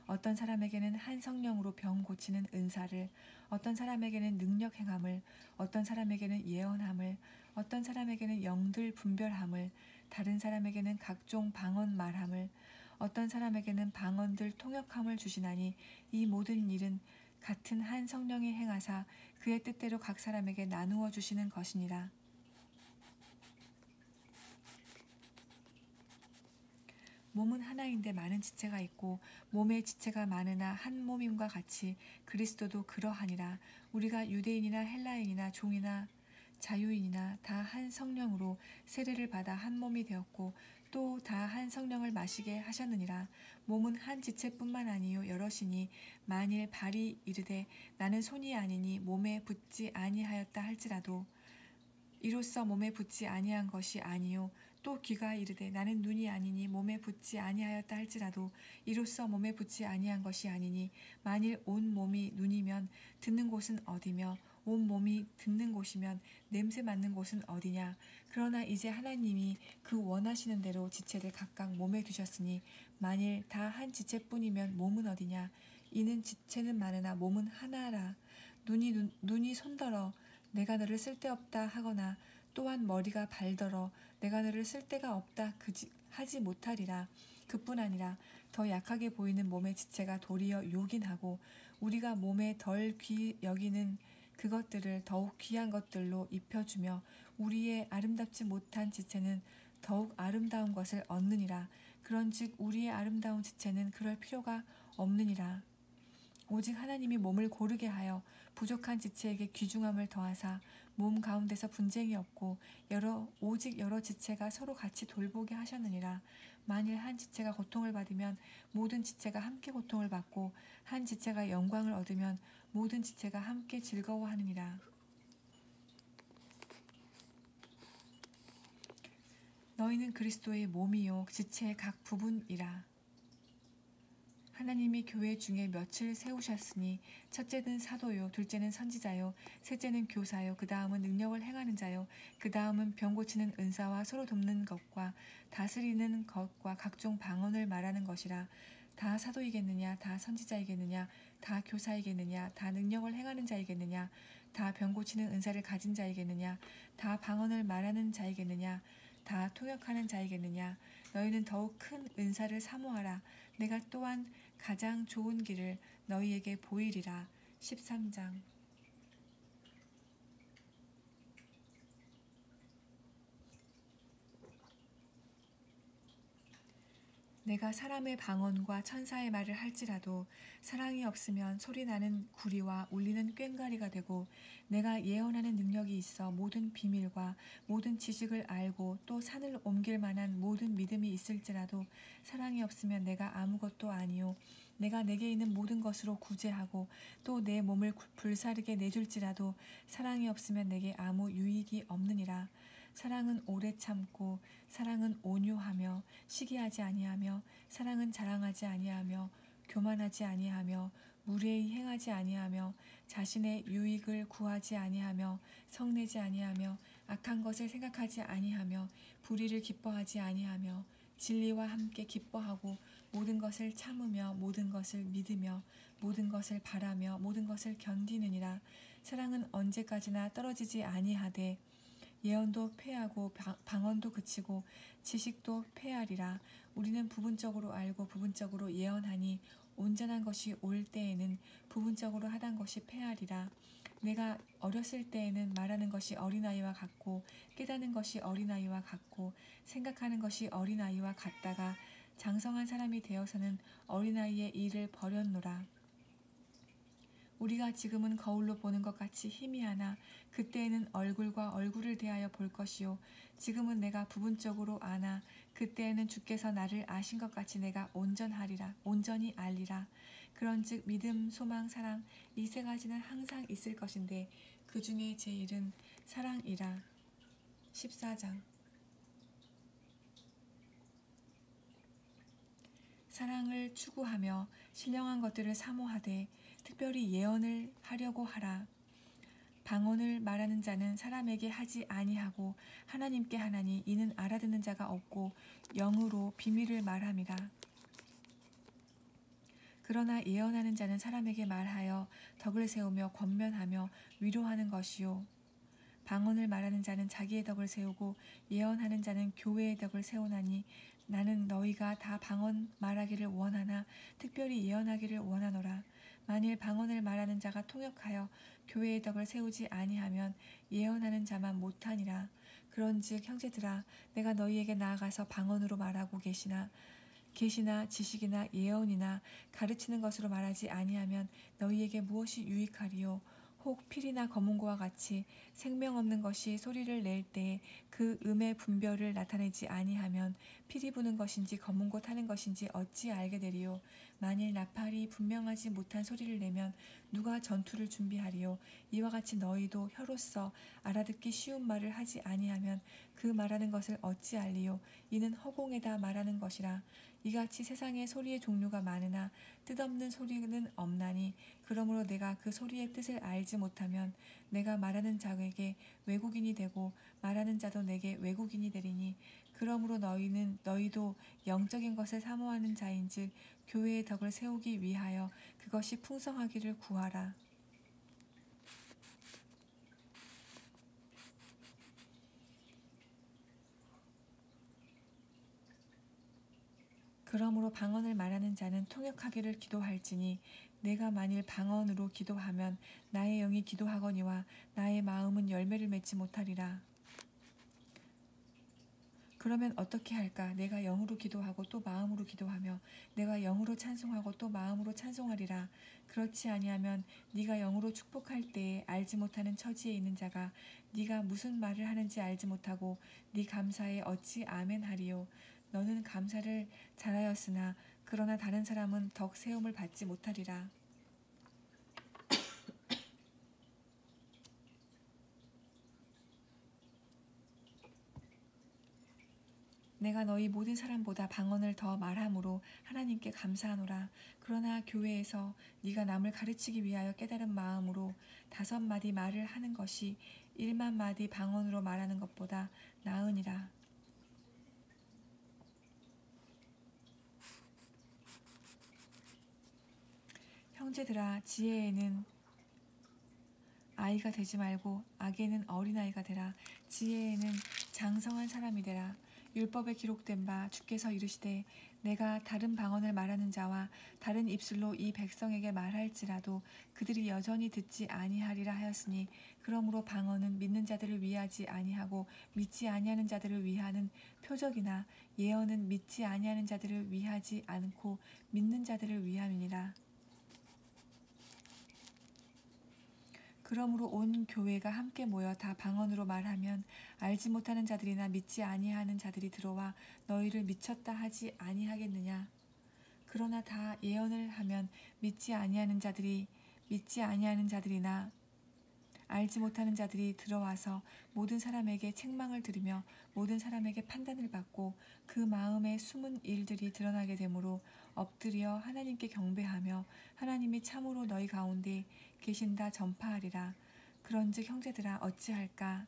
어떤 사람에게는 한 성령으로 병 고치는 은사를, 어떤 사람에게는 능력 행함을, 어떤 사람에게는 예언함을, 어떤 사람에게는 영들 분별함을, 다른 사람에게는 각종 방언 말함을, 어떤 사람에게는 방언들 통역함을 주시나니 이 모든 일은 같은 한 성령이 행하사 그의 뜻대로 각 사람에게 나누어 주시는 것이니라. 몸은 하나인데 많은 지체가 있고 몸의 지체가 많으나 한 몸임과 같이 그리스도도 그러하니라. 우리가 유대인이나 헬라인이나 종이나 자유인이나 다 한 성령으로 세례를 받아 한 몸이 되었고 또 다 한 성령을 마시게 하셨느니라. 몸은 한 지체뿐만 아니요 여럿이니 만일 발이 이르되 나는 손이 아니니 몸에 붙지 아니하였다 할지라도 이로써 몸에 붙지 아니한 것이 아니요 또 귀가 이르되 나는 눈이 아니니 몸에 붙지 아니하였다 할지라도 이로써 몸에 붙지 아니한 것이 아니니 만일 온 몸이 눈이면 듣는 곳은 어디며 온 몸이 듣는 곳이면 냄새 맡는 곳은 어디냐. 그러나 이제 하나님이 그 원하시는 대로 지체를 각각 몸에 두셨으니 만일 다 한 지체뿐이면 몸은 어디냐. 이는 지체는 많으나 몸은 하나라. 눈이 손더러 내가 너를 쓸데없다 하거나 또한 머리가 발더러 내가 너를 쓸데가 없다 하지 못하리라. 그뿐 아니라 더 약하게 보이는 몸의 지체가 도리어 요긴하고 우리가 몸에 덜 귀 여기는 그것들을 더욱 귀한 것들로 입혀주며 우리의 아름답지 못한 지체는 더욱 아름다운 것을 얻느니라. 그런즉 우리의 아름다운 지체는 그럴 필요가 없느니라. 오직 하나님이 몸을 고르게 하여 부족한 지체에게 귀중함을 더하사 몸 가운데서 분쟁이 없고 오직 여러 지체가 서로 같이 돌보게 하셨느니라. 만일 한 지체가 고통을 받으면 모든 지체가 함께 고통을 받고 한 지체가 영광을 얻으면 모든 지체가 함께 즐거워하느니라. 너희는 그리스도의 몸이요 지체의 각 부분이라. 하나님이 교회 중에 몇을 세우셨으니 첫째는 사도요, 둘째는 선지자요, 셋째는 교사요, 그 다음은 능력을 행하는 자요, 그 다음은 병 고치는 은사와 서로 돕는 것과 다스리는 것과 각종 방언을 말하는 것이라. 다 사도이겠느냐, 다 선지자이겠느냐, 다 교사이겠느냐, 다 능력을 행하는 자이겠느냐, 다 병 고치는 은사를 가진 자이겠느냐, 다 방언을 말하는 자이겠느냐, 다 통역하는 자이겠느냐. 너희는 더욱 큰 은사를 사모하라. 내가 또한 가장 좋은 길을 너희에게 보이리라. 13장. 내가 사람의 방언과 천사의 말을 할지라도 사랑이 없으면 소리나는 구리와 울리는 꽹과리가 되고 내가 예언하는 능력이 있어 모든 비밀과 모든 지식을 알고 또 산을 옮길 만한 모든 믿음이 있을지라도 사랑이 없으면 내가 아무것도 아니요 내가 내게 있는 모든 것으로 구제하고 또 내 몸을 불사르게 내줄지라도 사랑이 없으면 내게 아무 유익이 없느니라. 사랑은 오래 참고 사랑은 온유하며 시기하지 아니하며 사랑은 자랑하지 아니하며 교만하지 아니하며 무례히 행하지 아니하며 자신의 유익을 구하지 아니하며 성내지 아니하며 악한 것을 생각하지 아니하며 불의를 기뻐하지 아니하며 진리와 함께 기뻐하고 모든 것을 참으며 모든 것을 믿으며 모든 것을 바라며 모든 것을 견디느니라. 사랑은 언제까지나 떨어지지 아니하되 예언도 패하고 방언도 그치고 지식도 패하리라. 우리는 부분적으로 알고 부분적으로 예언하니 온전한 것이 올 때에는 부분적으로 하던 것이 패하리라. 내가 어렸을 때에는 말하는 것이 어린아이와 같고 깨닫는 것이 어린아이와 같고 생각하는 것이 어린아이와 같다가 장성한 사람이 되어서는 어린아이의 일을 버렸노라. 우리가 지금은 거울로 보는 것 같이 희미하나 그때에는 얼굴과 얼굴을 대하여 볼 것이요 지금은 내가 부분적으로 아나 그때에는 주께서 나를 아신 것 같이 내가 온전히 알리라. 그런즉 믿음, 소망, 사랑 이 세 가지는 항상 있을 것인데 그 중에 제일은 사랑이라. 14장. 사랑을 추구하며 신령한 것들을 사모하되 특별히 예언을 하려고 하라. 방언을 말하는 자는 사람에게 하지 아니하고 하나님께 하나니 이는 알아듣는 자가 없고 영으로 비밀을 말함이라. 그러나 예언하는 자는 사람에게 말하여 덕을 세우며 권면하며 위로하는 것이요 방언을 말하는 자는 자기의 덕을 세우고 예언하는 자는 교회의 덕을 세우나니 나는 너희가 다 방언 말하기를 원하나 특별히 예언하기를 원하노라. 만일 방언을 말하는 자가 통역하여 교회의 덕을 세우지 아니하면 예언하는 자만 못하니라. 그런즉 형제들아 내가 너희에게 나아가서 방언으로 말하고 계시나 지식이나 예언이나 가르치는 것으로 말하지 아니하면 너희에게 무엇이 유익하리요. 혹 필이나 검은고와 같이 생명 없는 것이 소리를 낼 때에 그 음의 분별을 나타내지 아니하면 필이 부는 것인지 검은고 타는 것인지 어찌 알게 되리요. 만일 나팔이 분명하지 못한 소리를 내면 누가 전투를 준비하리요. 이와 같이 너희도 혀로서 알아듣기 쉬운 말을 하지 아니하면 그 말하는 것을 어찌 알리요. 이는 허공에다 말하는 것이라. 이같이 세상에 소리의 종류가 많으나 뜻없는 소리는 없나니 그러므로 내가 그 소리의 뜻을 알지 못하면 내가 말하는 자에게 외국인이 되고 말하는 자도 내게 외국인이 되리니 그러므로 너희도 영적인 것을 사모하는 자인즉 교회의 덕을 세우기 위하여 그것이 풍성하기를 구하라. 그러므로 방언을 말하는 자는 통역하기를 기도할지니 내가 만일 방언으로 기도하면 나의 영이 기도하거니와 나의 마음은 열매를 맺지 못하리라. 그러면 어떻게 할까? 내가 영으로 기도하고 또 마음으로 기도하며 내가 영으로 찬송하고 또 마음으로 찬송하리라. 그렇지 아니하면 네가 영으로 축복할 때에 알지 못하는 처지에 있는 자가 네가 무슨 말을 하는지 알지 못하고 네 감사에 어찌 아멘하리요. 너는 감사를 잘하였으나 그러나 다른 사람은 덕 세움을 받지 못하리라. 내가 너희 모든 사람보다 방언을 더 말함으로 하나님께 감사하노라. 그러나 교회에서 네가 남을 가르치기 위하여 깨달은 마음으로 5마디 말을 하는 것이 1만 마디 방언으로 말하는 것보다 나으니라. 형제들아 지혜에는 아이가 되지 말고 악에는 어린아이가 되라. 지혜에는 장성한 사람이 되라. 율법에 기록된 바 주께서 이르시되 내가 다른 방언을 말하는 자와 다른 입술로 이 백성에게 말할지라도 그들이 여전히 듣지 아니하리라 하였으니 그러므로 방언은 믿는 자들을 위하지 아니하고 믿지 아니하는 자들을 위하는 표적이나 예언은 믿지 아니하는 자들을 위하지 않고 믿는 자들을 위함이니라. 그러므로 온 교회가 함께 모여 다 방언으로 말하면 알지 못하는 자들이나 믿지 아니하는 자들이 들어와 너희를 미쳤다 하지 아니하겠느냐. 그러나 다 예언을 하면 믿지 아니하는 자들이나 알지 못하는 자들이 들어와서 모든 사람에게 책망을 들으며 모든 사람에게 판단을 받고 그 마음의 숨은 일들이 드러나게 되므로 엎드려 하나님께 경배하며 하나님이 참으로 너희 가운데 계신다 전파하리라. 그런즉 형제들아 어찌할까?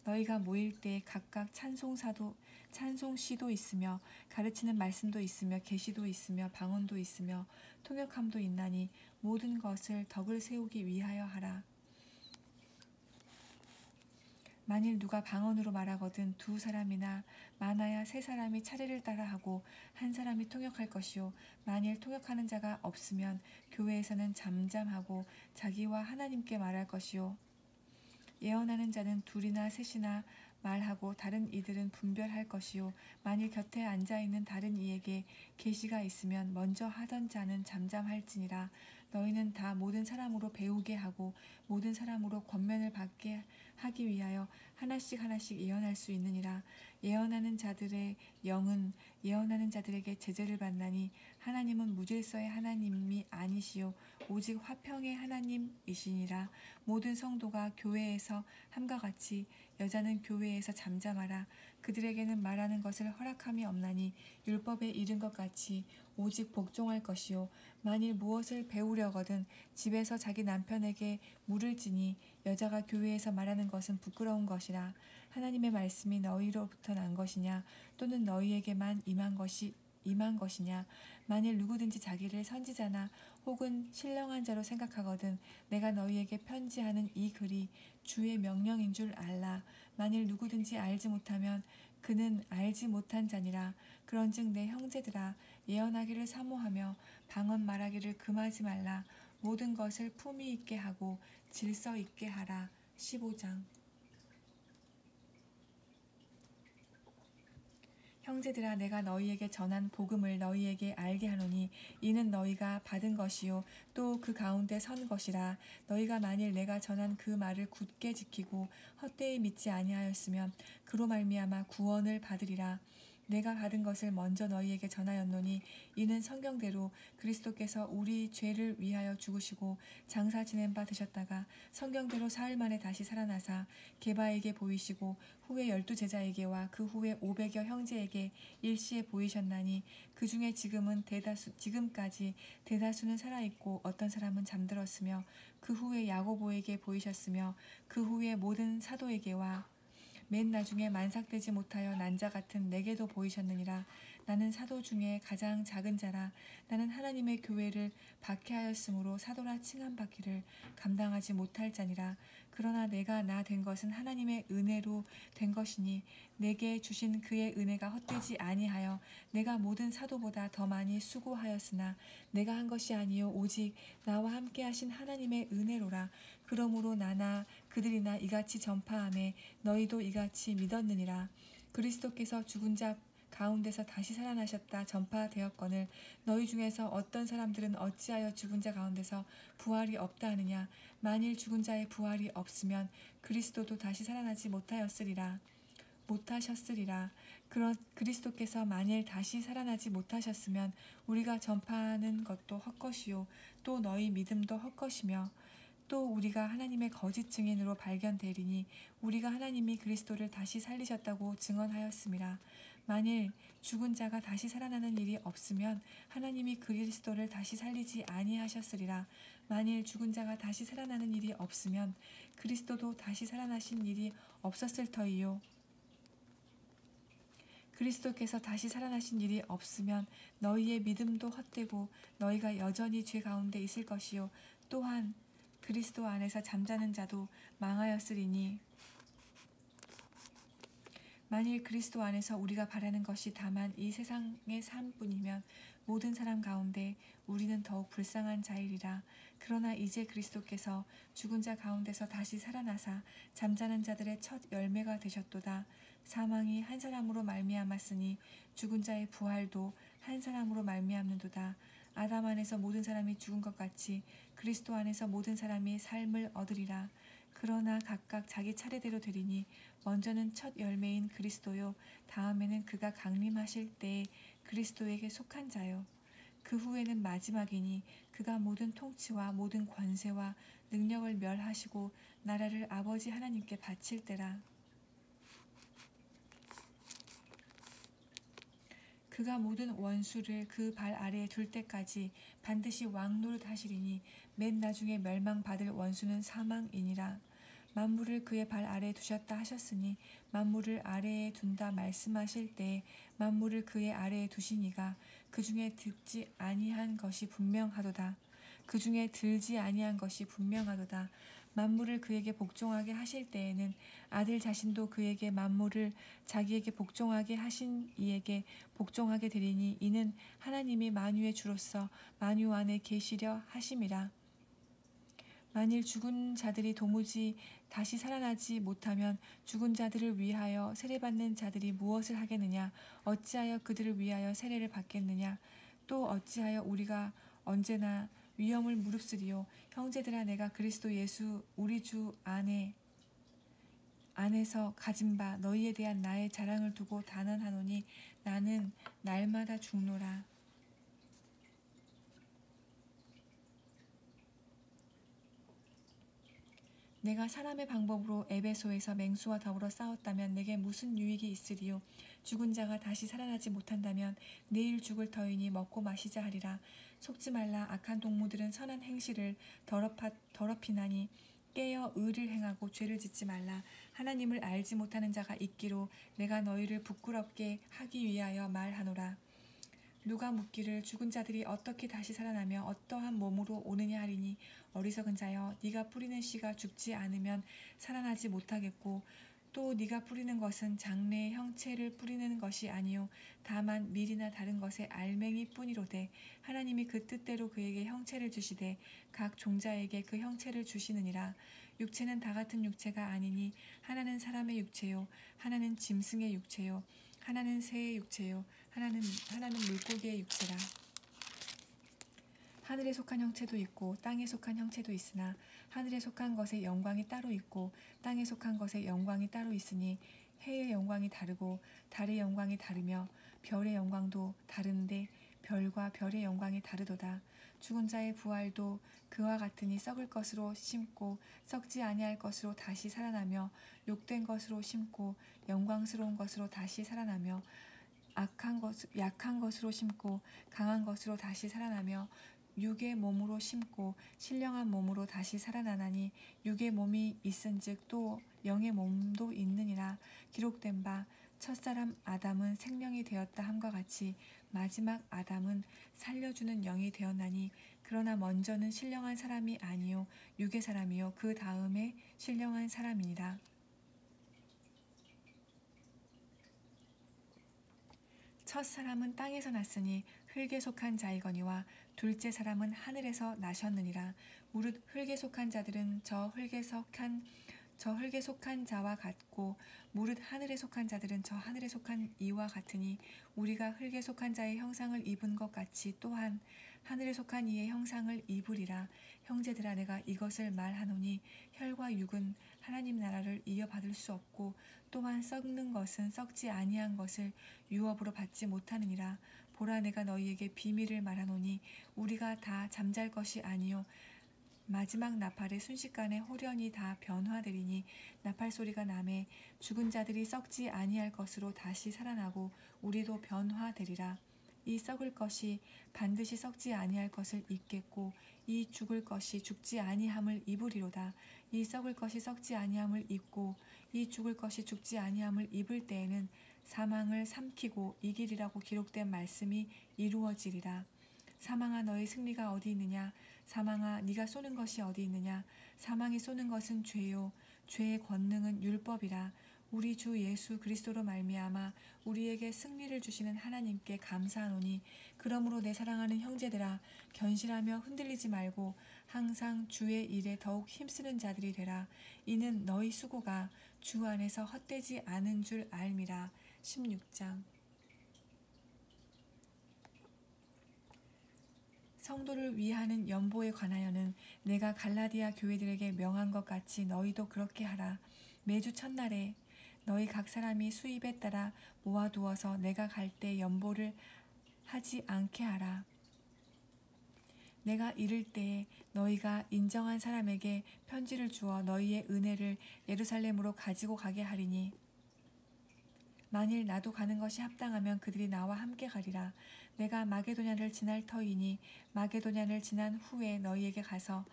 너희가 모일 때 각각 찬송시도 있으며 가르치는 말씀도 있으며 계시도 있으며 방언도 있으며 통역함도 있나니 모든 것을 덕을 세우기 위하여 하라. 만일 누가 방언으로 말하거든 2사람이나 많아야 3사람이 차례를 따라 하고 1사람이 통역할 것이요 만일 통역하는 자가 없으면 교회에서는 잠잠하고 자기와 하나님께 말할 것이요 예언하는 자는 2이나 3이나 말하고 다른 이들은 분별할 것이요 만일 곁에 앉아있는 다른 이에게 계시가 있으면 먼저 하던 자는 잠잠할지니라. 너희는 다 모든 사람으로 배우게 하고 모든 사람으로 권면을 받게 하기 위하여 하나씩 하나씩 예언할 수 있느니라. 예언하는 자들의 영은 예언하는 자들에게 제재를 받나니 하나님은 무질서의 하나님이 아니시요 오직 화평의 하나님이시니라. 모든 성도가 교회에서 함과 같이 여자는 교회에서 잠잠하라. 그들에게는 말하는 것을 허락함이 없나니 율법에 이른 것 같이 오직 복종할 것이요 만일 무엇을 배우려거든 집에서 자기 남편에게 물을 지니 여자가 교회에서 말하는 것은 부끄러운 것이라. 하나님의 말씀이 너희로부터 난 것이냐 또는 너희에게만 임한 것이냐. 만일 누구든지 자기를 선지자나 혹은 신령한 자로 생각하거든 내가 너희에게 편지하는 이 글이 주의 명령인 줄 알라. 만일 누구든지 알지 못하면 그는 알지 못한 자니라. 그런즉 내 형제들아 예언하기를 사모하며 방언 말하기를 금하지 말라. 모든 것을 품위 있게 하고 질서 있게 하라. 15장. 형제들아 내가 너희에게 전한 복음을 너희에게 알게 하노니 이는 너희가 받은 것이요 또 그 가운데 선 것이라. 너희가 만일 내가 전한 그 말을 굳게 지키고 헛되이 믿지 아니하였으면 그로 말미암아 구원을 받으리라. 내가 받은 것을 먼저 너희에게 전하였노니 이는 성경대로 그리스도께서 우리 죄를 위하여 죽으시고 장사 지낸 바 되셨다가 성경대로 사흘 만에 다시 살아나사 게바에게 보이시고 후에 12 제자에게와 그 후에 500여 형제에게 일시에 보이셨나니 그 중에 지금까지 대다수는 살아있고 어떤 사람은 잠들었으며 그 후에 야고보에게 보이셨으며 그 후에 모든 사도에게와 맨 나중에 만삭되지 못하여 난 자 같은 내게도 보이셨느니라. 나는 사도 중에 가장 작은 자라. 나는 하나님의 교회를 박해하였으므로 사도라 칭함받기를 감당하지 못할 자니라. 그러나 내가 나 된 것은 하나님의 은혜로 된 것이니 내게 주신 그의 은혜가 헛되지 아니하여 내가 모든 사도보다 더 많이 수고하였으나 내가 한 것이 아니요 오직 나와 함께 하신 하나님의 은혜로라. 그러므로 나나 그들이나 이같이 전파하매 너희도 이같이 믿었느니라. 그리스도께서 죽은 자 가운데서 다시 살아나셨다 전파되었거늘 너희 중에서 어떤 사람들은 어찌하여 죽은 자 가운데서 부활이 없다 하느냐. 만일 죽은 자의 부활이 없으면 그리스도도 다시 살아나지 못하셨으리라. 그리스도께서 만일 다시 살아나지 못하셨으면 우리가 전파하는 것도 헛것이요 또 너희 믿음도 헛것이며 또 우리가 하나님의 거짓 증인으로 발견되리니 우리가 하나님이 그리스도를 다시 살리셨다고 증언하였음이라. 만일 죽은 자가 다시 살아나는 일이 없으면 하나님이 그리스도를 다시 살리지 아니하셨으리라. 만일 죽은 자가 다시 살아나는 일이 없으면 그리스도도 다시 살아나신 일이 없었을 터이요. 그리스도께서 다시 살아나신 일이 없으면 너희의 믿음도 헛되고 너희가 여전히 죄 가운데 있을 것이요 또한 그리스도 안에서 잠자는 자도 망하였으리니 만일 그리스도 안에서 우리가 바라는 것이 다만 이 세상의 삶뿐이면 모든 사람 가운데 우리는 더욱 불쌍한 자이리라. 그러나 이제 그리스도께서 죽은 자 가운데서 다시 살아나사 잠자는 자들의 첫 열매가 되셨도다. 사망이 한 사람으로 말미암았으니 죽은 자의 부활도 한 사람으로 말미암는도다. 아담 안에서 모든 사람이 죽은 것 같이 그리스도 안에서 모든 사람이 삶을 얻으리라. 그러나 각각 자기 차례대로 되리니 먼저는 첫 열매인 그리스도요 다음에는 그가 강림하실 때에 그리스도에게 속한 자요 그 후에는 마지막이니 그가 모든 통치와 모든 권세와 능력을 멸하시고 나라를 아버지 하나님께 바칠 때라. 그가 모든 원수를 그 발 아래에 둘 때까지 반드시 왕노릇 하시리니 맨 나중에 멸망받을 원수는 사망이니라. 만물을 그의 발 아래에 두셨다 하셨으니 만물을 아래에 둔다 말씀하실 때에 만물을 그의 아래에 두시니가 그 중에 듣지 아니한 것이 분명하도다. 그 중에 들지 아니한 것이 분명하도다. 만물을 그에게 복종하게 하실 때에는 아들 자신도 그에게 만물을 자기에게 복종하게 하신 이에게 복종하게 되리니 이는 하나님이 만유의 주로서 만유 안에 계시려 하심이라. 만일 죽은 자들이 도무지 다시 살아나지 못하면 죽은 자들을 위하여 세례받는 자들이 무엇을 하겠느냐? 어찌하여 그들을 위하여 세례를 받겠느냐? 또 어찌하여 우리가 언제나 위험을 무릅쓰리요. 형제들아, 내가 그리스도 예수 우리 주 안에서 가진 바 너희에 대한 나의 자랑을 두고 단언하노니 나는 날마다 죽노라. 내가 사람의 방법으로 에베소에서 맹수와 더불어 싸웠다면 내게 무슨 유익이 있으리요. 죽은 자가 다시 살아나지 못한다면 내일 죽을 터이니 먹고 마시자 하리라. 속지 말라. 악한 동무들은 선한 행실을 더럽히나니 깨어 의를 행하고 죄를 짓지 말라. 하나님을 알지 못하는 자가 있기로 내가 너희를 부끄럽게 하기 위하여 말하노라. 누가 묻기를 죽은 자들이 어떻게 다시 살아나며 어떠한 몸으로 오느냐 하리니 어리석은 자여, 네가 뿌리는 씨가 죽지 않으면 살아나지 못하겠고 또 네가 뿌리는 것은 장래의 형체를 뿌리는 것이 아니요 다만 밀이나 다른 것의 알맹이 뿐이로되 하나님이 그 뜻대로 그에게 형체를 주시되 각 종자에게 그 형체를 주시느니라. 육체는 다 같은 육체가 아니니 하나는 사람의 육체요 하나는 짐승의 육체요 하나는 새의 육체요 하나는 물고기의 육체라. 하늘에 속한 형체도 있고 땅에 속한 형체도 있으나 하늘에 속한 것의 영광이 따로 있고 땅에 속한 것의 영광이 따로 있으니 해의 영광이 다르고 달의 영광이 다르며 별의 영광도 다른데 별과 별의 영광이 다르도다. 죽은 자의 부활도 그와 같으니 썩을 것으로 심고 썩지 아니할 것으로 다시 살아나며 욕된 것으로 심고 영광스러운 것으로 다시 살아나며 약한 것으로 심고 강한 것으로 다시 살아나며 육의 몸으로 심고 신령한 몸으로 다시 살아나나니 육의 몸이 있은즉 또 영의 몸도 있느니라. 기록된 바 첫사람 아담은 생명이 되었다 함과 같이 마지막 아담은 살려주는 영이 되었나니 그러나 먼저는 신령한 사람이 아니요 육의 사람이요 그 다음에 신령한 사람이니라. 첫 사람은 땅에서 났으니 흙에 속한 자이거니와 둘째 사람은 하늘에서 나셨느니라. 무릇 흙에 속한 자들은 저 흙에 속한 자와 같고 무릇 하늘에 속한 자들은 저 하늘에 속한 이와 같으니 우리가 흙에 속한 자의 형상을 입은 것 같이 또한 하늘에 속한 이의 형상을 입으리라. 형제들아, 내가 이것을 말하노니 혈과 육은 하나님 나라를 이어받을 수 없고 또한 썩는 것은 썩지 아니한 것을 유업으로 받지 못하느니라. 보라, 내가 너희에게 비밀을 말하노니 우리가 다 잠잘 것이 아니요 마지막 나팔의 순식간에 홀연히 다 변화되리니 나팔 소리가 나매 죽은 자들이 썩지 아니할 것으로 다시 살아나고 우리도 변화되리라. 이 썩을 것이 반드시 썩지 아니할 것을 입겠고 이 죽을 것이 죽지 아니함을 입으리로다. 이 썩을 것이 썩지 아니함을 입고 이 죽을 것이 죽지 아니함을 입을 때에는 사망을 삼키고 이기리라고 기록된 말씀이 이루어지리라. 사망아, 너의 승리가 어디 있느냐? 사망아, 네가 쏘는 것이 어디 있느냐? 사망이 쏘는 것은 죄요 죄의 권능은 율법이라. 우리 주 예수 그리스도로 말미암아 우리에게 승리를 주시는 하나님께 감사하노니 그러므로 내 사랑하는 형제들아, 견실하며 흔들리지 말고 항상 주의 일에 더욱 힘쓰는 자들이 되라. 이는 너희 수고가 주 안에서 헛되지 않은 줄 알미라. 16장. 성도를 위하는 연보에 관하여는 내가 갈라디아 교회들에게 명한 것 같이 너희도 그렇게 하라. 매주 첫날에 너희 각 사람이 수입에 따라 모아두어서 내가 갈 때 연보를 하지 않게 하라. 내가 이를 때에 너희가 인정한 사람에게 편지를 주어 너희의 은혜를 예루살렘으로 가지고 가게 하리니 만일 나도 가는 것이 합당하면 그들이 나와 함께 가리라. 내가 마게도냐를 지날 터이니 마게도냐를 지난 후에 너희에게 가서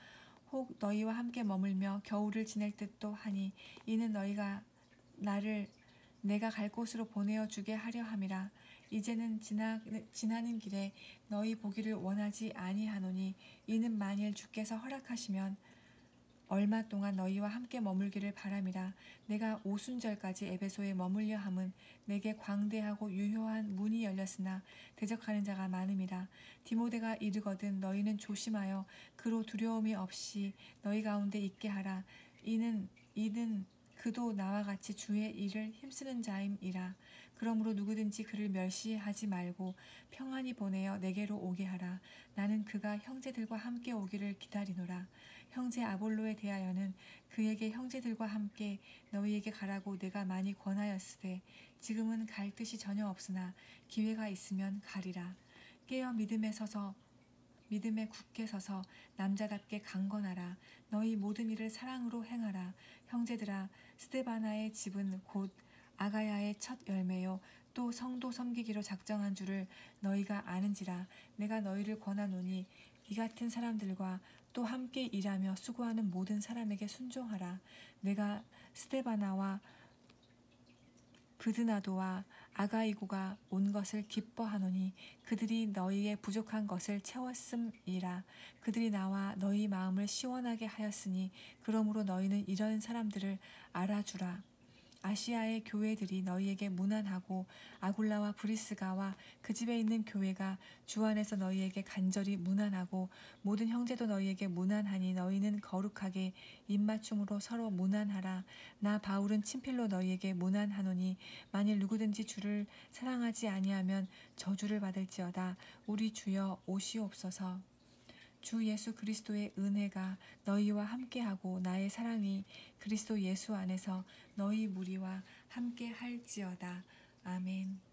혹 너희와 함께 머물며 겨울을 지낼 듯도 하니 이는 너희가 나를 내가 갈 곳으로 보내어 주게 하려 함이라. 이제는 지나는 길에 너희 보기를 원하지 아니하노니 이는 만일 주께서 허락하시면 얼마 동안 너희와 함께 머물기를 바람이라. 내가 오순절까지 에베소에 머물려 함은 내게 광대하고 유효한 문이 열렸으나 대적하는 자가 많음이라. 디모데가 이르거든 너희는 조심하여 그로 두려움이 없이 너희 가운데 있게 하라. 이는 그도 나와 같이 주의 일을 힘쓰는 자임이라. 그러므로 누구든지 그를 멸시하지 말고 평안히 보내어 내게로 오게 하라. 나는 그가 형제들과 함께 오기를 기다리노라. 형제 아볼로에 대하여는 그에게 형제들과 함께 너희에게 가라고 내가 많이 권하였으되 지금은 갈 뜻이 전혀 없으나 기회가 있으면 가리라. 깨어 믿음에 굳게 서서 남자답게 강건하라. 너희 모든 일을 사랑으로 행하라. 형제들아, 스데바나의 집은 곧 아가야의 첫 열매요 또 성도 섬기기로 작정한 줄을 너희가 아는지라. 내가 너희를 권하노니 이 같은 사람들과 또 함께 일하며 수고하는 모든 사람에게 순종하라. 내가 스데바나와 브드나도와 아가이고가 온 것을 기뻐하노니 그들이 너희의 부족한 것을 채웠음이라. 그들이 나와 너희 마음을 시원하게 하였으니 그러므로 너희는 이런 사람들을 알아주라. 아시아의 교회들이 너희에게 문안하고 아굴라와 브리스가와 그 집에 있는 교회가 주 안에서 너희에게 간절히 문안하고 모든 형제도 너희에게 문안하니 너희는 거룩하게 입맞춤으로 서로 문안하라. 나 바울은 친필로 너희에게 문안하노니 만일 누구든지 주를 사랑하지 아니하면 저주를 받을지어다. 우리 주여 오시옵소서. 주 예수 그리스도의 은혜가 너희와 함께하고 나의 사랑이 그리스도 예수 안에서 너희 무리와 함께 할지어다. 아멘.